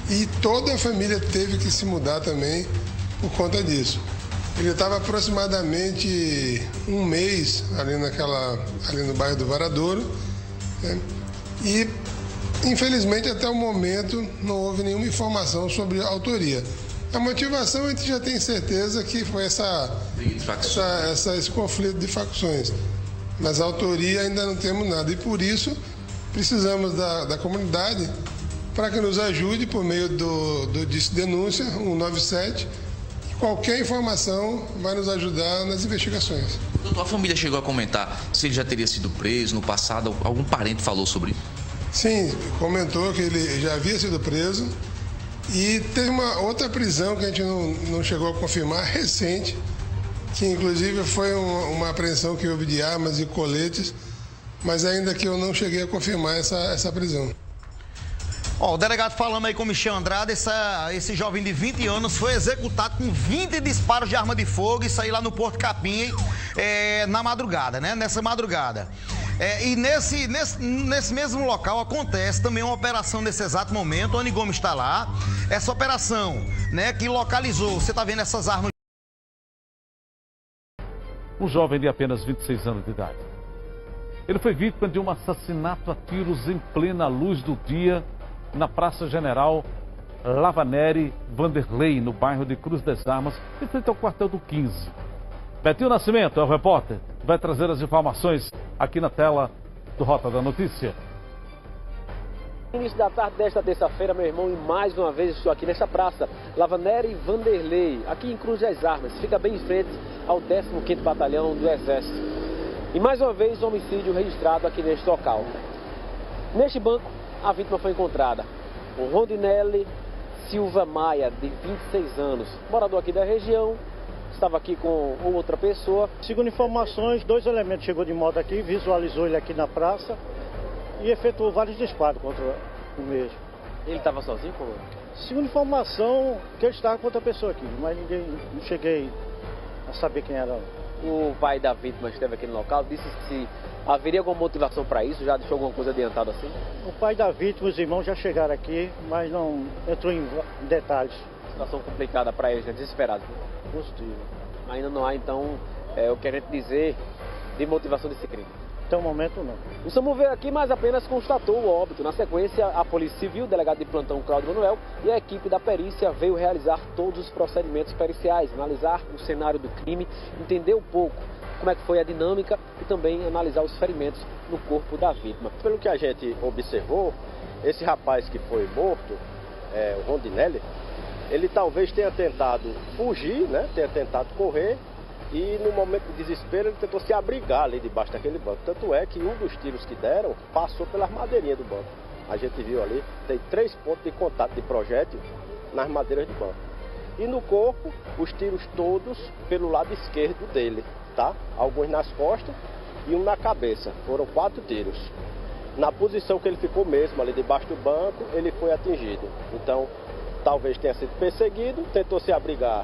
Speaker 15: e toda a família teve que se mudar também por conta disso. Ele estava aproximadamente um mês ali no bairro do Varadouro, né? E infelizmente até o momento não houve nenhuma informação sobre a autoria. A motivação a gente já tem certeza que foi esse conflito de facções, mas a autoria ainda não temos nada e por isso precisamos da comunidade para que nos ajude por meio do Disque Denúncia 197. Qualquer informação vai nos ajudar nas investigações.
Speaker 14: Doutor, a família chegou a comentar se ele já teria sido preso no passado? Algum parente falou sobre isso?
Speaker 15: Sim, comentou que ele já havia sido preso e teve uma outra prisão que a gente não chegou a confirmar, recente, que inclusive foi uma apreensão que houve de armas e coletes, mas ainda que eu não cheguei a confirmar essa prisão.
Speaker 17: O delegado falando aí com o Michel Andrade, esse jovem de 20 anos foi executado com 20 disparos de arma de fogo, isso aí lá no Porto Capim, na madrugada, né? Nessa madrugada. E nesse mesmo local acontece também uma operação nesse exato momento, o Oni Gomes está lá. Essa operação, né, que localizou, você está vendo essas armas.
Speaker 18: Um jovem de apenas 26 anos de idade. Ele foi vítima de um assassinato a tiros em plena luz do dia na Praça General Lavaneri Vanderlei, no bairro de Cruz das Armas, em frente ao quartel do 15. Betinho Nascimento é o repórter, vai trazer as informações aqui na tela do Rota da Notícia.
Speaker 21: Início da tarde desta terça-feira, meu irmão, e mais uma vez estou aqui nesta praça, Lavaneri Vanderlei, aqui em Cruz das Armas, fica bem em frente ao 15º Batalhão do Exército. E mais uma vez, homicídio registrado aqui neste local. Neste banco, a vítima foi encontrada, o Rondinelli Silva Maia, de 26 anos, morador aqui da região, estava aqui com outra pessoa.
Speaker 22: Segundo informações, 2 elementos chegou de moto aqui, visualizou ele aqui na praça e efetuou vários disparos contra o mesmo.
Speaker 21: Ele estava sozinho? Como?
Speaker 22: Segundo informação, que ele estava com outra pessoa aqui, mas não cheguei a saber quem era.
Speaker 21: O pai da vítima esteve aqui no local, disse se haveria alguma motivação para isso, já deixou alguma coisa adiantada assim?
Speaker 22: O pai da vítima, os irmãos já chegaram aqui, mas não entrou em detalhes.
Speaker 21: Situação complicada para eles, né? Desesperados.
Speaker 22: Positivo.
Speaker 21: Ainda não há, então, o que a gente dizer de motivação desse crime?
Speaker 22: Até o momento, não.
Speaker 21: O SAMU veio aqui, mas apenas constatou o óbito. Na sequência, a Polícia Civil, o delegado de plantão Cláudio Manuel e a equipe da perícia veio realizar todos os procedimentos periciais, analisar o cenário do crime, entender um pouco como é que foi a dinâmica e também analisar os ferimentos no corpo da vítima.
Speaker 23: Pelo que a gente observou, esse rapaz que foi morto, o Rondinelli, ele talvez tenha tentado fugir, né? Tenha tentado correr e no momento de desespero ele tentou se abrigar ali debaixo daquele banco. Tanto é que um dos tiros que deram passou pela armadeirinha do banco. A gente viu ali, tem 3 pontos de contato de projétil nas madeiras do banco. E no corpo, os tiros todos pelo lado esquerdo dele, tá? Alguns nas costas e um na cabeça. Foram 4 tiros. Na posição que ele ficou mesmo, ali debaixo do banco, ele foi atingido. Então, talvez tenha sido perseguido, tentou se abrigar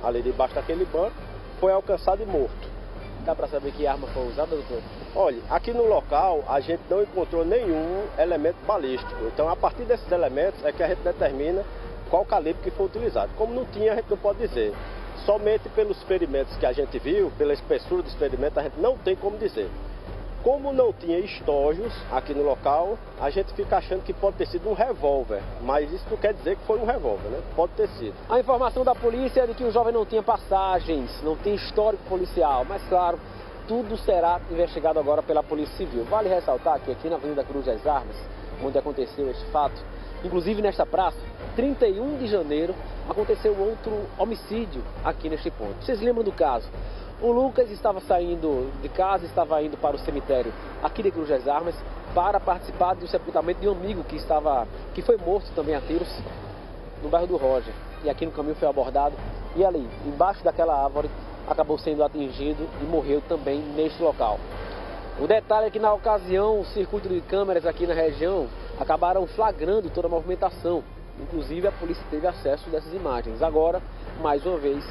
Speaker 23: ali debaixo daquele banco, foi alcançado e morto.
Speaker 21: Dá para saber que arma foi usada, doutor?
Speaker 23: Olha, aqui no local a gente não encontrou nenhum elemento balístico. Então, a partir desses elementos é que a gente determina qual calibre que foi utilizado. Como não tinha, a gente não pode dizer. Somente pelos ferimentos que a gente viu, pela espessura dos ferimentos, a gente não tem como dizer. Como não tinha estojos aqui no local, a gente fica achando que pode ter sido um revólver, mas isso não quer dizer que foi um revólver, né? Pode ter sido.
Speaker 21: A informação da polícia é de que o jovem não tinha passagens, não tinha histórico policial, mas claro, tudo será investigado agora pela Polícia Civil. Vale ressaltar que aqui na Avenida Cruz das Armas, onde aconteceu este fato, inclusive nesta praça, 31 de janeiro, aconteceu outro homicídio aqui neste ponto. Vocês lembram do caso? O Lucas estava saindo de casa, estava indo para o cemitério aqui de Cruz das Armas para participar do sepultamento de um amigo que foi morto também a tiros no bairro do Roger. E aqui no caminho foi abordado e ali, embaixo daquela árvore, acabou sendo atingido e morreu também neste local. O detalhe é que na ocasião, o circuito de câmeras aqui na região acabaram flagrando toda a movimentação. Inclusive a polícia teve acesso dessas imagens. Agora, mais uma vez,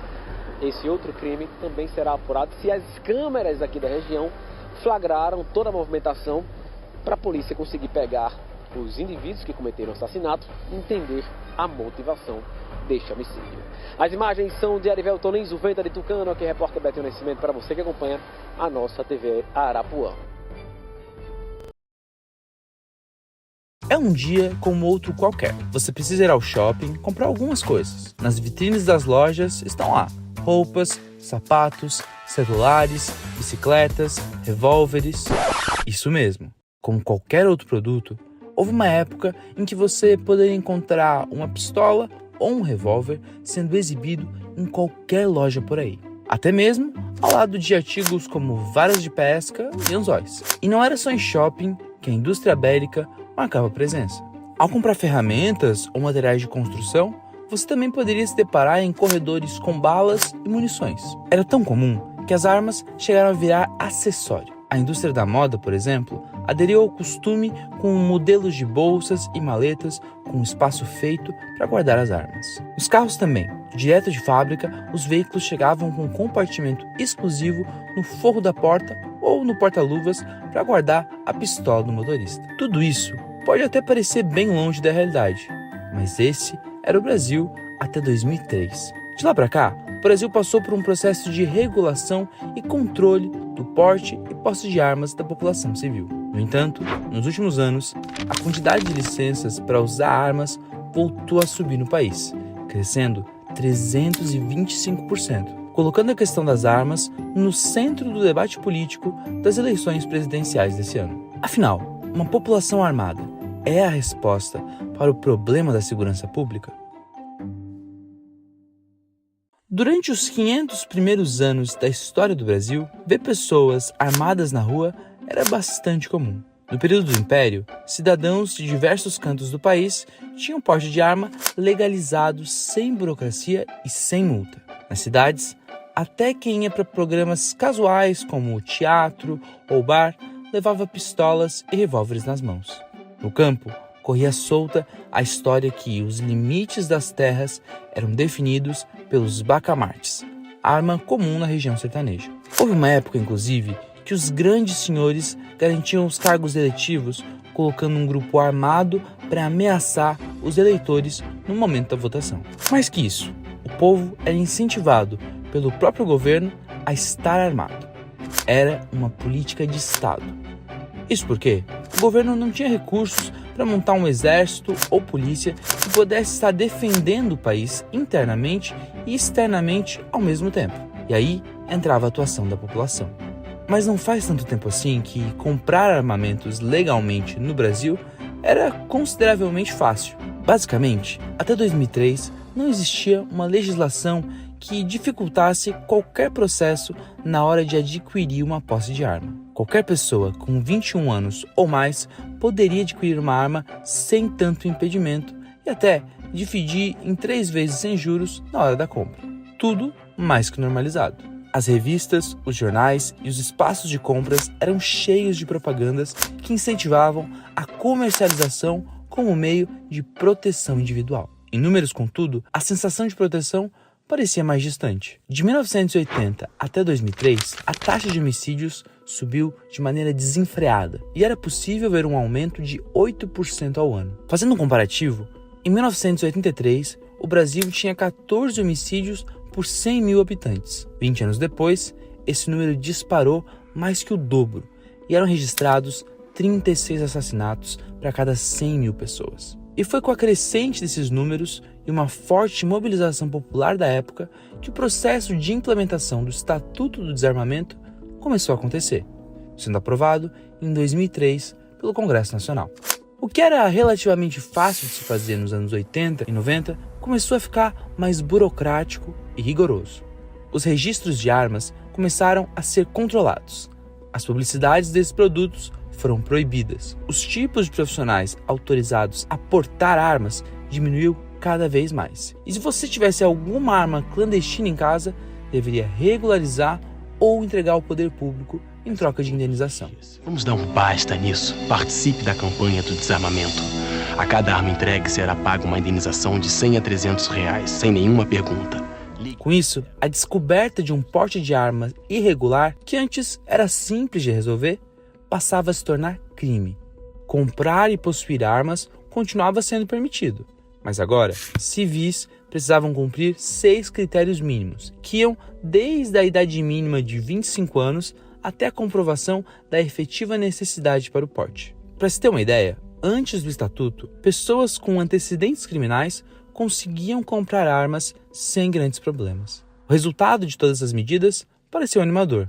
Speaker 21: esse outro crime também será apurado se as câmeras aqui da região flagraram toda a movimentação para a polícia conseguir pegar os indivíduos que cometeram o assassinato e entender a motivação deste homicídio. As imagens são de Arivelton Lins, o Venta de Tucano, aqui é repórter Beto Nascimento, para você que acompanha a nossa TV Arapuã.
Speaker 1: É um dia como outro qualquer. Você precisa ir ao shopping, comprar algumas coisas. Nas vitrines das lojas estão lá roupas, sapatos, celulares, bicicletas, revólveres. Isso mesmo. Como qualquer outro produto, houve uma época em que você poderia encontrar uma pistola ou um revólver sendo exibido em qualquer loja por aí. Até mesmo ao lado de artigos como varas de pesca e anzóis. E não era só em shopping que a indústria bélica marcava presença. Ao comprar ferramentas ou materiais de construção, você também poderia se deparar em corredores com balas e munições. Era tão comum que as armas chegaram a virar acessório. A indústria da moda, por exemplo, aderiu ao costume com modelos de bolsas e maletas com espaço feito para guardar as armas. Os carros também. Direto de fábrica, os veículos chegavam com um compartimento exclusivo no forro da porta ou no porta-luvas para guardar a pistola do motorista. Tudo isso pode até parecer bem longe da realidade, mas esse era o Brasil até 2003. De lá para cá, o Brasil passou por um processo de regulação e controle do porte e posse de armas da população civil. No entanto, nos últimos anos, a quantidade de licenças para usar armas voltou a subir no país, crescendo 325%, colocando a questão das armas no centro do debate político das eleições presidenciais desse ano. Afinal, uma população armada é a resposta para o problema da segurança pública? Durante os 500 primeiros anos da história do Brasil, ver pessoas armadas na rua era bastante comum. No período do Império, cidadãos de diversos cantos do país tinham porte de arma legalizado sem burocracia e sem multa. Nas cidades, até quem ia para programas casuais como teatro ou bar levava pistolas e revólveres nas mãos. No campo, corria solta a história que os limites das terras eram definidos pelos bacamartes, arma comum na região sertaneja. Houve uma época, inclusive, que os grandes senhores garantiam os cargos eletivos, colocando um grupo armado para ameaçar os eleitores no momento da votação. Mais que isso, o povo era incentivado pelo próprio governo a estar armado. Era uma política de Estado. Isso porque o governo não tinha recursos para montar um exército ou polícia que pudesse estar defendendo o país internamente e externamente ao mesmo tempo. E aí entrava a atuação da população. Mas não faz tanto tempo assim que comprar armamentos legalmente no Brasil era consideravelmente fácil. Basicamente, até 2003 não existia uma legislação que dificultasse qualquer processo na hora de adquirir uma posse de arma. Qualquer pessoa com 21 anos ou mais poderia adquirir uma arma sem tanto impedimento e até dividir em 3 vezes sem juros na hora da compra. Tudo mais que normalizado. As revistas, os jornais e os espaços de compras eram cheios de propagandas que incentivavam a comercialização como meio de proteção individual. Em números, contudo, a sensação de proteção parecia mais distante. De 1980 até 2003, a taxa de homicídios subiu de maneira desenfreada e era possível ver um aumento de 8% ao ano. Fazendo um comparativo, em 1983, o Brasil tinha 14 homicídios por 100 mil habitantes. 20 anos depois, esse número disparou mais que o dobro e eram registrados 36 assassinatos para cada 100 mil pessoas. E foi com a crescente desses números e uma forte mobilização popular da época que o processo de implementação do Estatuto do Desarmamento começou a acontecer, sendo aprovado em 2003 pelo Congresso Nacional. O que era relativamente fácil de se fazer nos anos 80 e 90 começou a ficar mais burocrático e rigoroso. Os registros de armas começaram a ser controlados. As publicidades desses produtos foram proibidas. Os tipos de profissionais autorizados a portar armas diminuiu cada vez mais. E se você tivesse alguma arma clandestina em casa, deveria regularizar ou entregar ao poder público em troca de indenização.
Speaker 2: Vamos dar um basta nisso. Participe da campanha do desarmamento. A cada arma entregue será paga uma indenização de R$100 a R$300, sem nenhuma pergunta.
Speaker 1: Com isso, a descoberta de um porte de arma irregular, que antes era simples de resolver, passava a se tornar crime. Comprar e possuir armas continuava sendo permitido, mas agora, civis precisavam cumprir 6 critérios mínimos, que iam desde a idade mínima de 25 anos até a comprovação da efetiva necessidade para o porte. Para se ter uma ideia, antes do Estatuto, pessoas com antecedentes criminais conseguiam comprar armas sem grandes problemas. O resultado de todas essas medidas pareceu animador.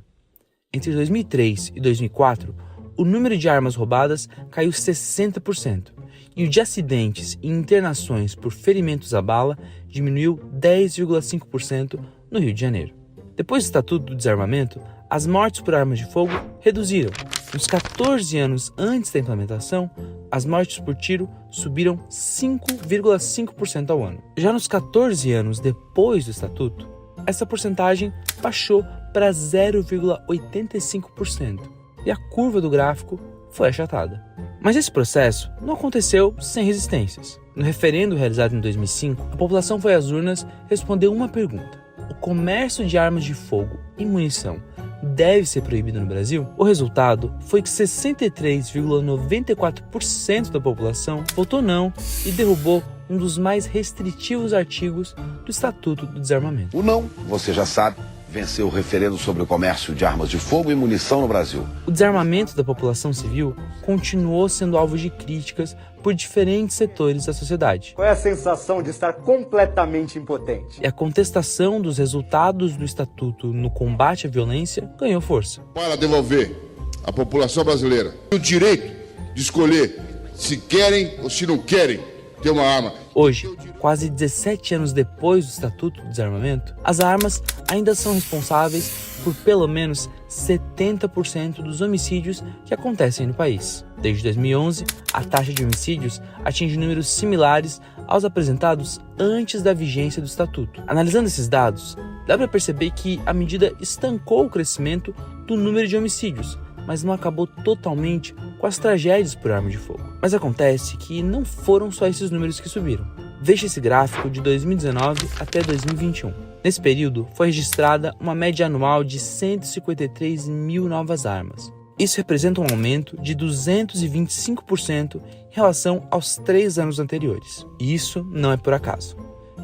Speaker 1: Entre 2003 e 2004, o número de armas roubadas caiu 60%, e o de acidentes e internações por ferimentos à bala diminuiu 10,5% no Rio de Janeiro. Depois do Estatuto do Desarmamento, as mortes por armas de fogo reduziram. Nos 14 anos antes da implementação, as mortes por tiro subiram 5,5% ao ano. Já nos 14 anos depois do Estatuto, essa porcentagem baixou para 0,85%, e a curva do gráfico foi achatada. Mas esse processo não aconteceu sem resistências. No referendo realizado em 2005, a população foi às urnas responder uma pergunta: o comércio de armas de fogo e munição deve ser proibido no Brasil? O resultado foi que 63,94% da população votou não e derrubou um dos mais restritivos artigos do Estatuto do Desarmamento.
Speaker 16: O não, você já sabe, venceu o referendo sobre o comércio de armas de fogo e munição no Brasil.
Speaker 1: O desarmamento da população civil continuou sendo alvo de críticas por diferentes setores da sociedade.
Speaker 19: Qual é a sensação de estar completamente impotente?
Speaker 1: E a contestação dos resultados do Estatuto no combate à violência ganhou força.
Speaker 20: Para devolver à população brasileira o direito de escolher se querem ou se não querem ter uma arma.
Speaker 1: Hoje, quase 17 anos depois do Estatuto do Desarmamento, as armas ainda são responsáveis por pelo menos 70% dos homicídios que acontecem no país. Desde 2011, a taxa de homicídios atinge números similares aos apresentados antes da vigência do Estatuto. Analisando esses dados, dá para perceber que a medida estancou o crescimento do número de homicídios, mas não acabou totalmente com as tragédias por arma de fogo. Mas acontece que não foram só esses números que subiram. Veja esse gráfico de 2019 até 2021. Nesse período, foi registrada uma média anual de 153 mil novas armas. Isso representa um aumento de 225% em relação aos 3 anos anteriores. E isso não é por acaso.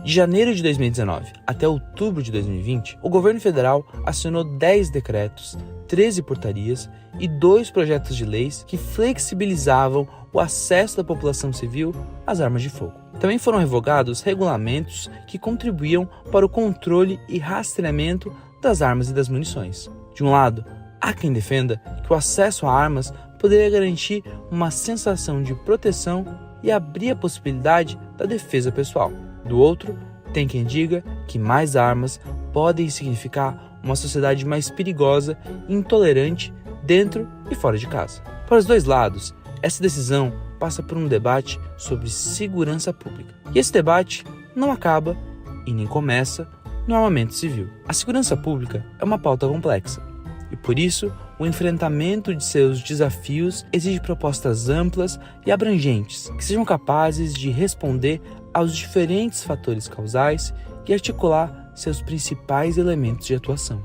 Speaker 1: De janeiro de 2019 até outubro de 2020, o governo federal assinou 10 decretos, 13 portarias e 2 projetos de leis que flexibilizavam o acesso da população civil às armas de fogo. Também foram revogados regulamentos que contribuíam para o controle e rastreamento das armas e das munições. De um lado, há quem defenda que o acesso a armas poderia garantir uma sensação de proteção e abrir a possibilidade da defesa pessoal. Do outro, tem quem diga que mais armas podem significar uma sociedade mais perigosa e intolerante dentro e fora de casa. Para os dois lados, essa decisão passa por um debate sobre segurança pública. E esse debate não acaba e nem começa no armamento civil. A segurança pública é uma pauta complexa e, por isso, o enfrentamento de seus desafios exige propostas amplas e abrangentes que sejam capazes de responder aos diferentes fatores causais e articular seus principais elementos de atuação.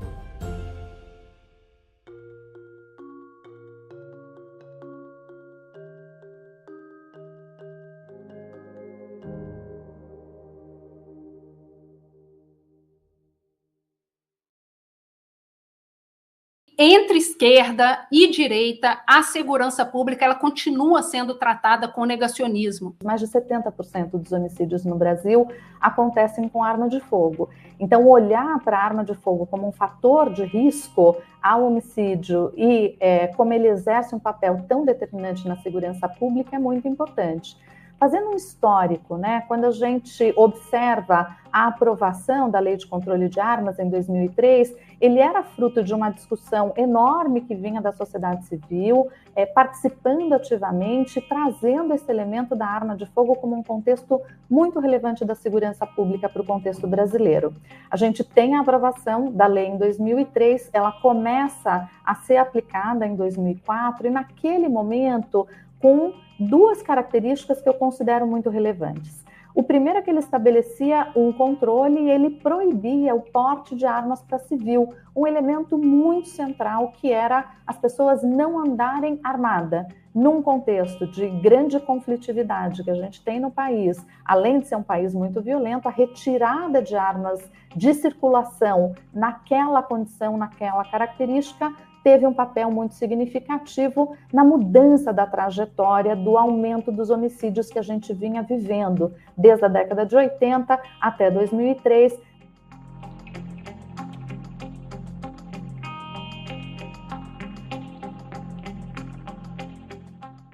Speaker 24: Entre esquerda e direita, a segurança pública ela continua sendo tratada com negacionismo.
Speaker 25: Mais de 70% dos homicídios no Brasil acontecem com arma de fogo. Então, olhar para a arma de fogo como um fator de risco ao homicídio e como ele exerce um papel tão determinante na segurança pública é muito importante. Fazendo um histórico, né, quando a gente observa a aprovação da Lei de Controle de Armas em 2003, ele era fruto de uma discussão enorme que vinha da sociedade civil, participando ativamente, trazendo esse elemento da arma de fogo como um contexto muito relevante da segurança pública para o contexto brasileiro. A gente tem a aprovação da lei em 2003, ela começa a ser aplicada em 2004 e naquele momento com duas características que eu considero muito relevantes. O primeiro é que ele estabelecia um controle e ele proibia o porte de armas para civil, um elemento muito central que era as pessoas não andarem armadas. Num contexto de grande conflitividade que a gente tem no país, além de ser um país muito violento, a retirada de armas de circulação naquela condição, naquela característica, teve um papel muito significativo na mudança da trajetória do aumento dos homicídios que a gente vinha vivendo, desde a década de 80 até 2003.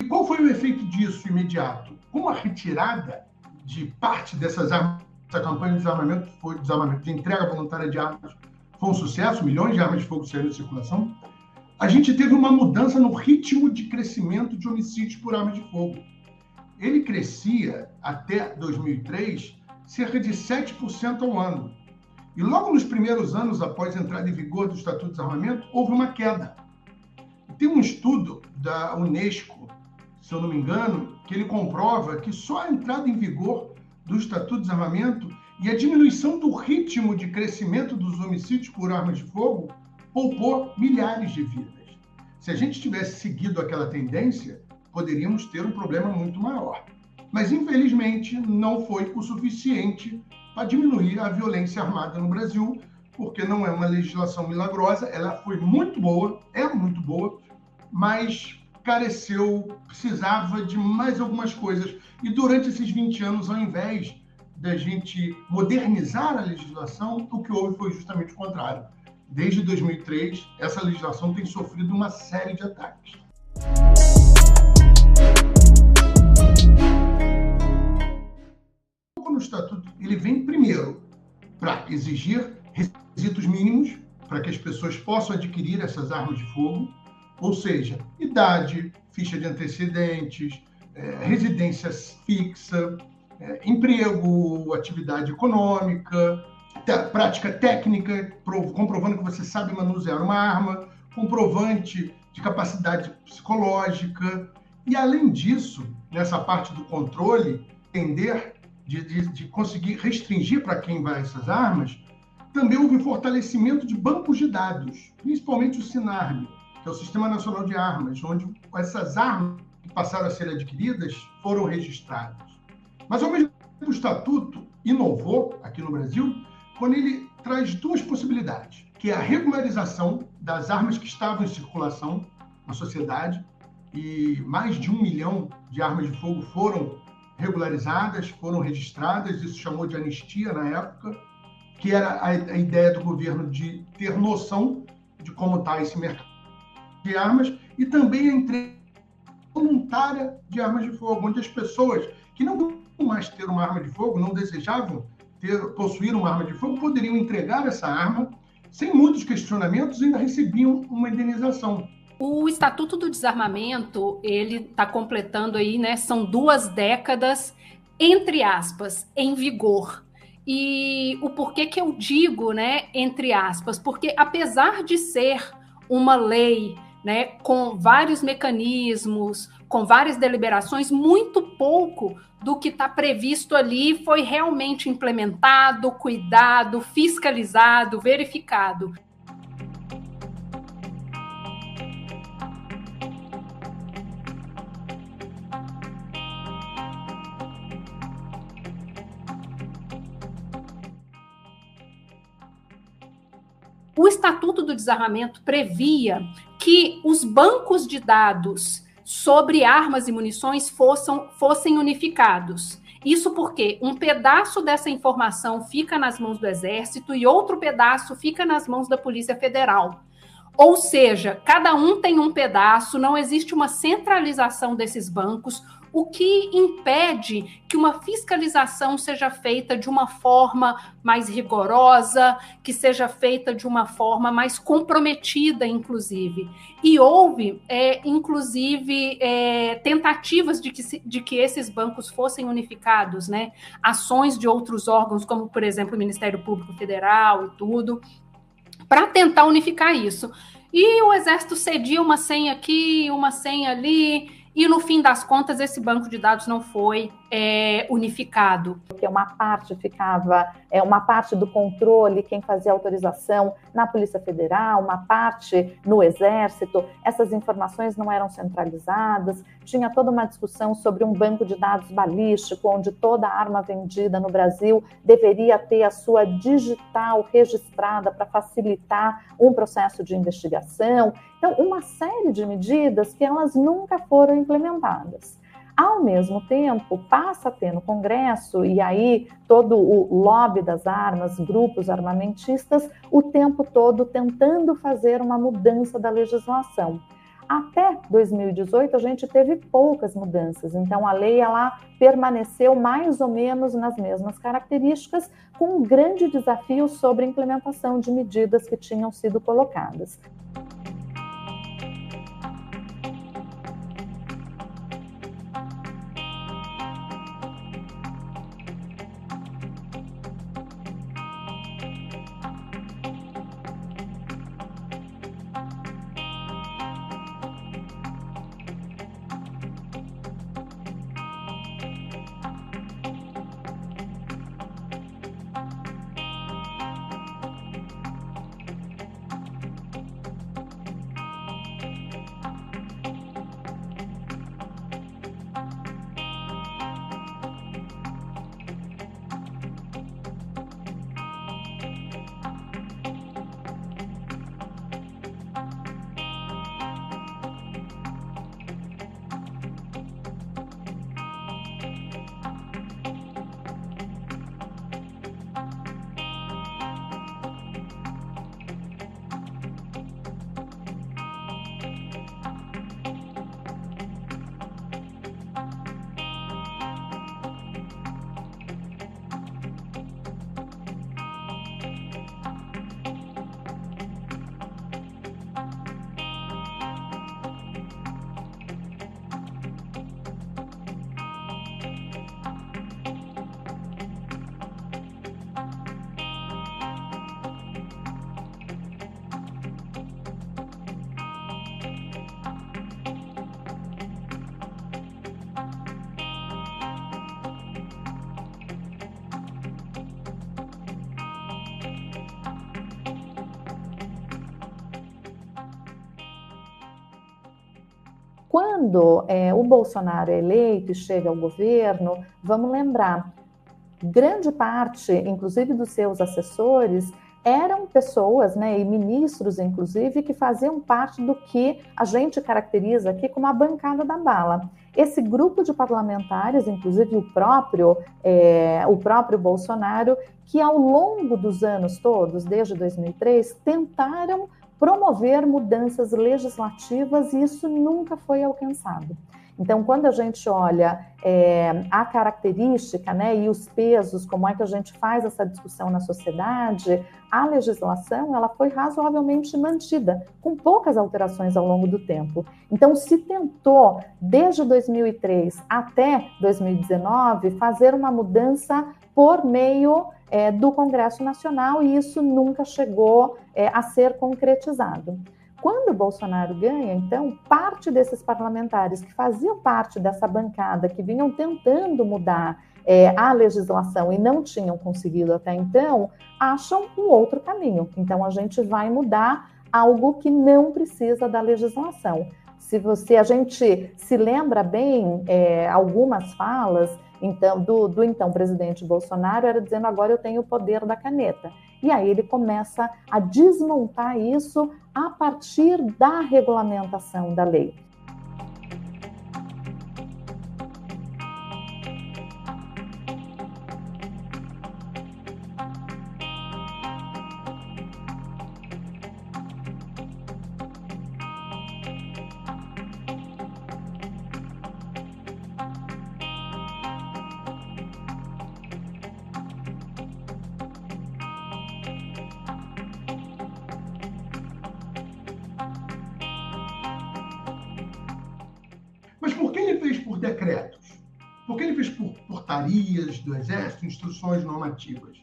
Speaker 3: E qual foi o efeito disso imediato? Com a retirada de parte dessas armas, essa campanha de desarmamento, de entrega voluntária de armas, foi um sucesso, milhões de armas de fogo saíram de circulação. A gente teve uma mudança no ritmo de crescimento de homicídios por arma de fogo. Ele crescia, até 2003, cerca de 7% ao ano. E logo nos primeiros anos, após a entrada em vigor do Estatuto de Desarmamento, houve uma queda. Tem um estudo da Unesco, se eu não me engano, que ele comprova que só a entrada em vigor do Estatuto de Desarmamento e a diminuição do ritmo de crescimento dos homicídios por armas de fogo poupou milhares de vidas. Se a gente tivesse seguido aquela tendência, poderíamos ter um problema muito maior. Mas, infelizmente, não foi o suficiente para diminuir a violência armada no Brasil, porque não é uma legislação milagrosa, ela foi muito boa, é muito boa, mas careceu, precisava de mais algumas coisas. E durante esses 20 anos, ao invés da gente modernizar a legislação, o que houve foi justamente o contrário. Desde 2003, essa legislação tem sofrido uma série de ataques. No Estatuto, ele vem primeiro para exigir requisitos mínimos para que as pessoas possam adquirir essas armas de fogo, ou seja, idade, ficha de antecedentes, residência fixa, emprego, atividade econômica, prática técnica, comprovando que você sabe manusear uma arma, comprovante de capacidade psicológica. E, além disso, nessa parte do controle, entender de conseguir restringir para quem vai essas armas, também houve fortalecimento de bancos de dados, principalmente o SINARM, que é o Sistema Nacional de Armas, onde essas armas que passaram a ser adquiridas foram registradas. Mas, ao mesmo tempo, o Estatuto inovou aqui no Brasil quando ele traz duas possibilidades, que é a regularização das armas que estavam em circulação na sociedade, e mais de 1 milhão de armas de fogo foram regularizadas, foram registradas, isso chamou de anistia na época, que era a ideia do governo de ter noção de como está esse mercado de armas, e também a entrega voluntária de armas de fogo, onde as pessoas que não queriam mais ter uma arma de fogo, não desejavam possuir uma arma de fogo, poderiam entregar essa arma sem muitos questionamentos e ainda recebiam uma indenização.
Speaker 24: O Estatuto do Desarmamento, ele está completando aí, né, são 2 décadas, entre aspas, em vigor. E o porquê que eu digo, né, entre aspas, porque apesar de ser uma lei, né, com vários mecanismos, com várias deliberações, muito pouco do que está previsto ali foi realmente implementado, cuidado, fiscalizado, verificado. O Estatuto do Desarmamento previa que os bancos de dados sobre armas e munições fossem unificados. Isso porque um pedaço dessa informação fica nas mãos do Exército e outro pedaço fica nas mãos da Polícia Federal. Ou seja, cada um tem um pedaço, não existe uma centralização desses bancos. o que impede que uma fiscalização seja feita de uma forma mais rigorosa, que seja feita de uma forma mais comprometida, inclusive. E houve, inclusive, tentativas de que esses bancos fossem unificados, né? Ações de outros órgãos, como, por exemplo, o Ministério Público Federal e tudo, para tentar unificar isso. E o Exército cedia uma senha aqui, uma senha ali, e no fim das contas esse banco de dados não foi unificado.
Speaker 25: Porque uma parte ficava, uma parte do controle, quem fazia autorização na Polícia Federal, uma parte no Exército, essas informações não eram centralizadas, tinha toda uma discussão sobre um banco de dados balístico, onde toda arma vendida no Brasil deveria ter a sua digital registrada para facilitar um processo de investigação. Então, uma série de medidas que elas nunca foram implementadas. Ao mesmo tempo, passa a ter no Congresso, e aí todo o lobby das armas, grupos armamentistas, o tempo todo tentando fazer uma mudança da legislação. Até 2018, a gente teve poucas mudanças, então a lei ela permaneceu mais ou menos nas mesmas características, com um grande desafio sobre a implementação de medidas que tinham sido colocadas. Quando o Bolsonaro é eleito e chega ao governo, vamos lembrar, grande parte, inclusive dos seus assessores, eram pessoas, né, e ministros, inclusive, que faziam parte do que a gente caracteriza aqui como a bancada da bala. Esse grupo de parlamentares, inclusive o próprio Bolsonaro, que ao longo dos anos todos, desde 2003, tentaram promover mudanças legislativas e isso nunca foi alcançado. Então, quando a gente olha a característica, né, e os pesos, como é que a gente faz essa discussão na sociedade, a legislação ela foi razoavelmente mantida, com poucas alterações ao longo do tempo. Então, se tentou, desde 2003 até 2019, fazer uma mudança por meio do Congresso Nacional e isso nunca chegou a ser concretizado. Quando o Bolsonaro ganha, então, parte desses parlamentares que faziam parte dessa bancada, que vinham tentando mudar a legislação e não tinham conseguido até então, acham um outro caminho. Então, a gente vai mudar algo que não precisa da legislação. Se a gente se lembra bem, algumas falas então, do então presidente Bolsonaro era dizendo agora eu tenho o poder da caneta. E aí ele começa a desmontar isso a partir da regulamentação da lei.
Speaker 3: Mas por que ele fez por decretos? Por que ele fez por portarias do Exército, instruções normativas?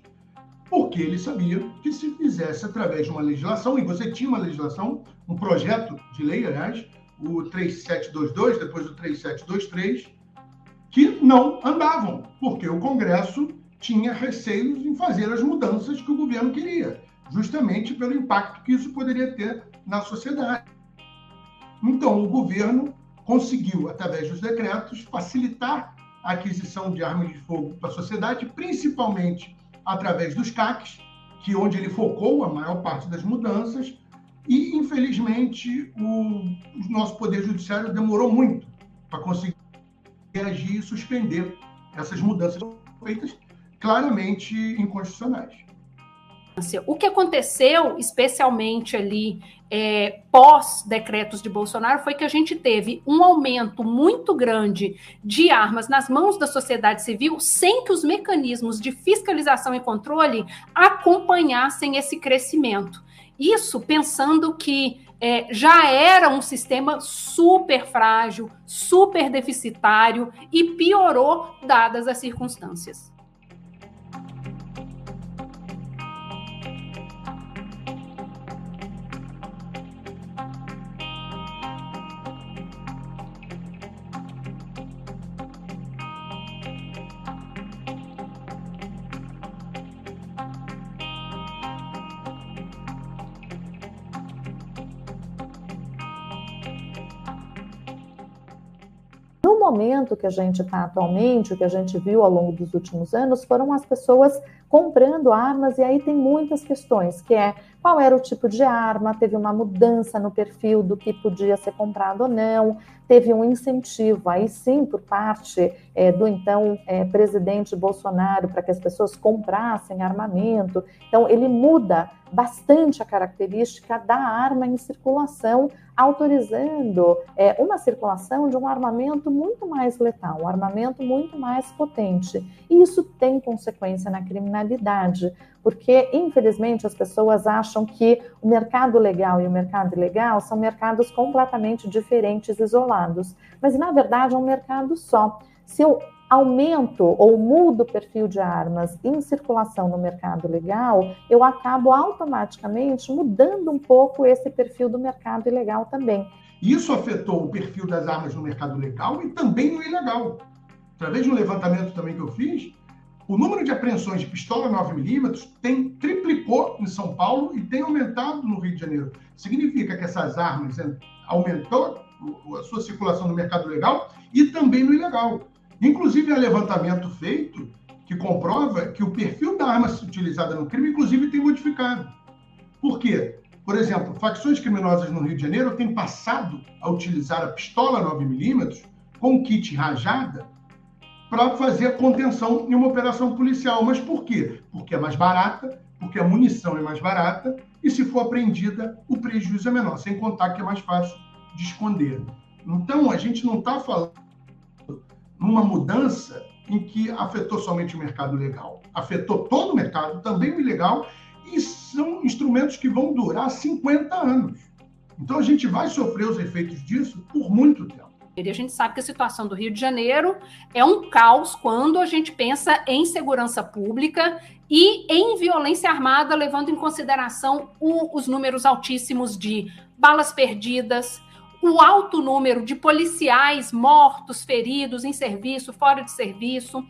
Speaker 3: Porque ele sabia que se fizesse através de uma legislação, e você tinha uma legislação, um projeto de lei, aliás, o 3722, depois o 3723, que não andavam, porque o Congresso tinha receios em fazer as mudanças que o governo queria, justamente pelo impacto que isso poderia ter na sociedade. Então, o governo conseguiu, através dos decretos, facilitar a aquisição de armas de fogo para a sociedade, principalmente através dos CACs, que onde ele focou a maior parte das mudanças, e, infelizmente, o nosso Poder Judiciário demorou muito para conseguir agir e suspender essas mudanças feitas claramente inconstitucionais.
Speaker 24: O que aconteceu, especialmente ali pós-decretos de Bolsonaro, foi que a gente teve um aumento muito grande de armas nas mãos da sociedade civil, sem que os mecanismos de fiscalização e controle acompanhassem esse crescimento. Isso pensando que já era um sistema super frágil, super deficitário e piorou dadas as circunstâncias.
Speaker 25: No momento que a gente está atualmente, o que a gente viu ao longo dos últimos anos, foram as pessoas comprando armas, e aí tem muitas questões, que é qual era o tipo de arma, teve uma mudança no perfil do que podia ser comprado ou não, teve um incentivo, aí sim, por parte do então presidente Bolsonaro, para que as pessoas comprassem armamento. Então, ele muda bastante a característica da arma em circulação, autorizando uma circulação de um armamento muito mais letal, um armamento muito mais potente. E isso tem consequência na criminalidade, porque, infelizmente, as pessoas acham que o mercado legal e o mercado ilegal são mercados completamente diferentes, isolados. Mas, na verdade, é um mercado só. Se eu aumento ou mudo o perfil de armas em circulação no mercado legal, eu acabo automaticamente mudando um pouco esse perfil do mercado ilegal também.
Speaker 3: Isso afetou o perfil das armas no mercado legal e também no ilegal. Através de um levantamento também que eu fiz, o número de apreensões de pistola 9mm triplicou em São Paulo e tem aumentado no Rio de Janeiro. Significa que essas armas aumentou a sua circulação no mercado legal e também no ilegal. Inclusive, há levantamento feito que comprova que o perfil da arma utilizada no crime, inclusive, tem modificado. Por quê? Por exemplo, facções criminosas no Rio de Janeiro têm passado a utilizar a pistola 9mm com kit rajada para fazer a contenção em uma operação policial. Mas por quê? Porque é mais barata, porque a munição é mais barata e, se for apreendida, o prejuízo é menor, sem contar que é mais fácil de esconder. Então, a gente não está falando numa mudança em que afetou somente o mercado legal. Afetou todo o mercado, também o ilegal, e são instrumentos que vão durar 50 anos. Então, a gente vai sofrer os efeitos disso por muito tempo.
Speaker 24: E a gente sabe que a situação do Rio de Janeiro é um caos quando a gente pensa em segurança pública e em violência armada, levando em consideração os números altíssimos de balas perdidas, o alto número de policiais mortos, feridos, em serviço, fora de serviço,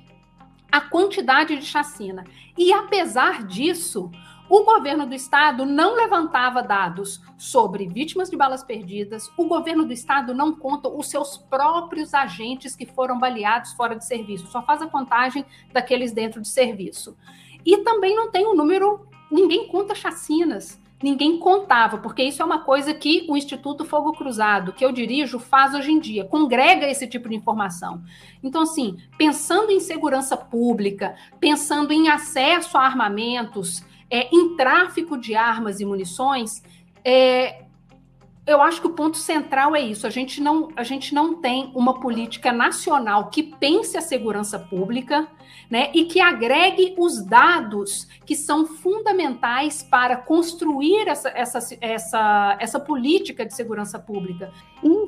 Speaker 24: a quantidade de chacina. E, apesar disso, o governo do estado não levantava dados sobre vítimas de balas perdidas, o governo do estado não conta os seus próprios agentes que foram baleados fora de serviço, só faz a contagem daqueles dentro de serviço. E também não tem um número, ninguém conta chacinas, ninguém contava, porque isso é uma coisa que o Instituto Fogo Cruzado, que eu dirijo, faz hoje em dia, congrega esse tipo de informação. Então, assim, pensando em segurança pública, pensando em acesso a armamentos, em tráfico de armas e munições, eu acho que o ponto central é isso. A gente não tem uma política nacional que pense a segurança pública, né, e que agregue os dados que são fundamentais para construir essa política de segurança pública.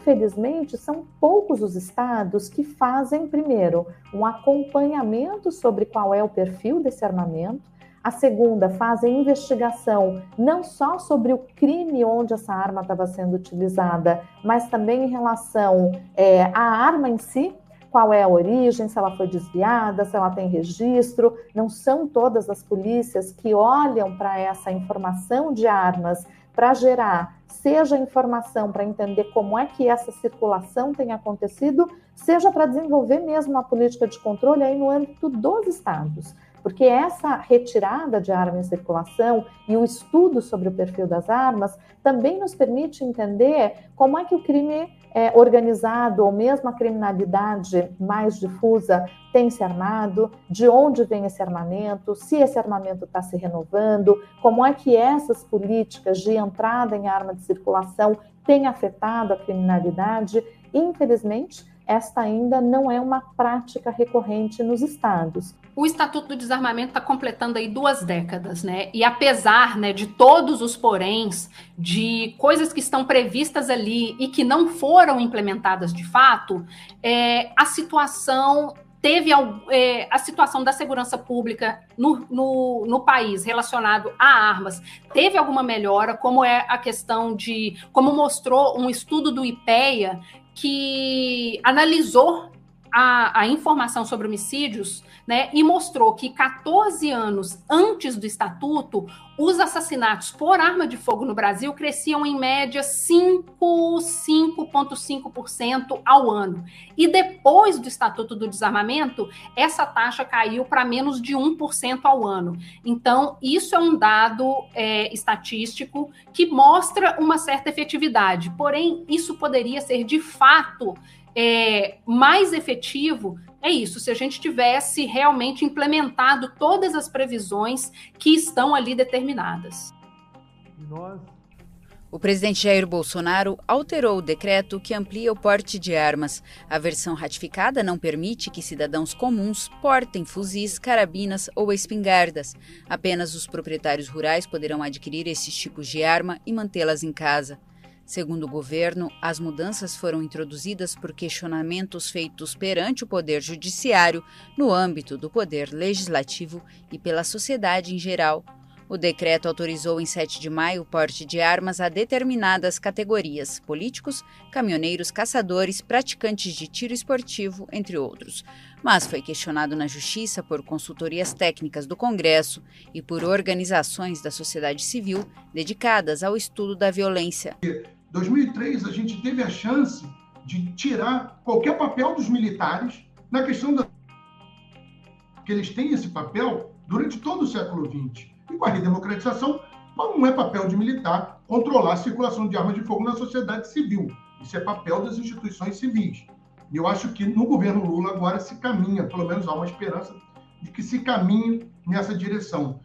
Speaker 25: infelizmente, são poucos os estados que fazem, primeiro, um acompanhamento sobre qual é o perfil desse armamento. A segunda, fazem investigação não só sobre o crime onde essa arma estava sendo utilizada, mas também em relação à arma em si, qual é a origem, se ela foi desviada, se ela tem registro. Não são todas as polícias que olham para essa informação de armas para gerar, seja informação para entender como é que essa circulação tem acontecido, seja para desenvolver mesmo uma política de controle aí no âmbito dos estados. Porque essa retirada de arma em circulação e o estudo sobre o perfil das armas também nos permite entender como é que o crime organizado ou mesmo a criminalidade mais difusa tem se armado, de onde vem esse armamento, se esse armamento está se renovando, como é que essas políticas de entrada em arma de circulação têm afetado a criminalidade. Infelizmente, esta ainda não é uma prática recorrente nos estados.
Speaker 24: O Estatuto do Desarmamento está completando aí 2 décadas, né? E apesar, né, de todos os poréns, de coisas que estão previstas ali e que não foram implementadas de fato, a situação da segurança pública no país relacionado a armas teve alguma melhora, como é a questão como mostrou um estudo do IPEA que analisou a informação sobre homicídios, né, e mostrou que 14 anos antes do Estatuto, os assassinatos por arma de fogo no Brasil cresciam em média 5,5% ao ano. E depois do Estatuto do Desarmamento, essa taxa caiu para menos de 1% ao ano. Então, isso é um dado estatístico que mostra uma certa efetividade. Porém, isso poderia ser, de fato, mais efetivo, se a gente tivesse realmente implementado todas as previsões que estão ali determinadas.
Speaker 4: O presidente Jair Bolsonaro alterou o decreto que amplia o porte de armas. A versão ratificada não permite que cidadãos comuns portem fuzis, carabinas ou espingardas. Apenas os proprietários rurais poderão adquirir esses tipos de arma e mantê-las em casa. Segundo o governo, as mudanças foram introduzidas por questionamentos feitos perante o Poder Judiciário, no âmbito do Poder Legislativo e pela sociedade em geral. O decreto autorizou em 7 de maio o porte de armas a determinadas categorias: políticos, caminhoneiros, caçadores, praticantes de tiro esportivo, entre outros. Mas foi questionado na Justiça por consultorias técnicas do Congresso e por organizações da sociedade civil dedicadas ao estudo da violência.
Speaker 3: Em 2003, a gente teve a chance de tirar qualquer papel dos militares na questão que eles têm esse papel durante todo o século XX. E com a redemocratização, não é papel de militar controlar a circulação de armas de fogo na sociedade civil. Isso é papel das instituições civis. E eu acho que no governo Lula agora se caminha, pelo menos há uma esperança de que se caminhe nessa direção.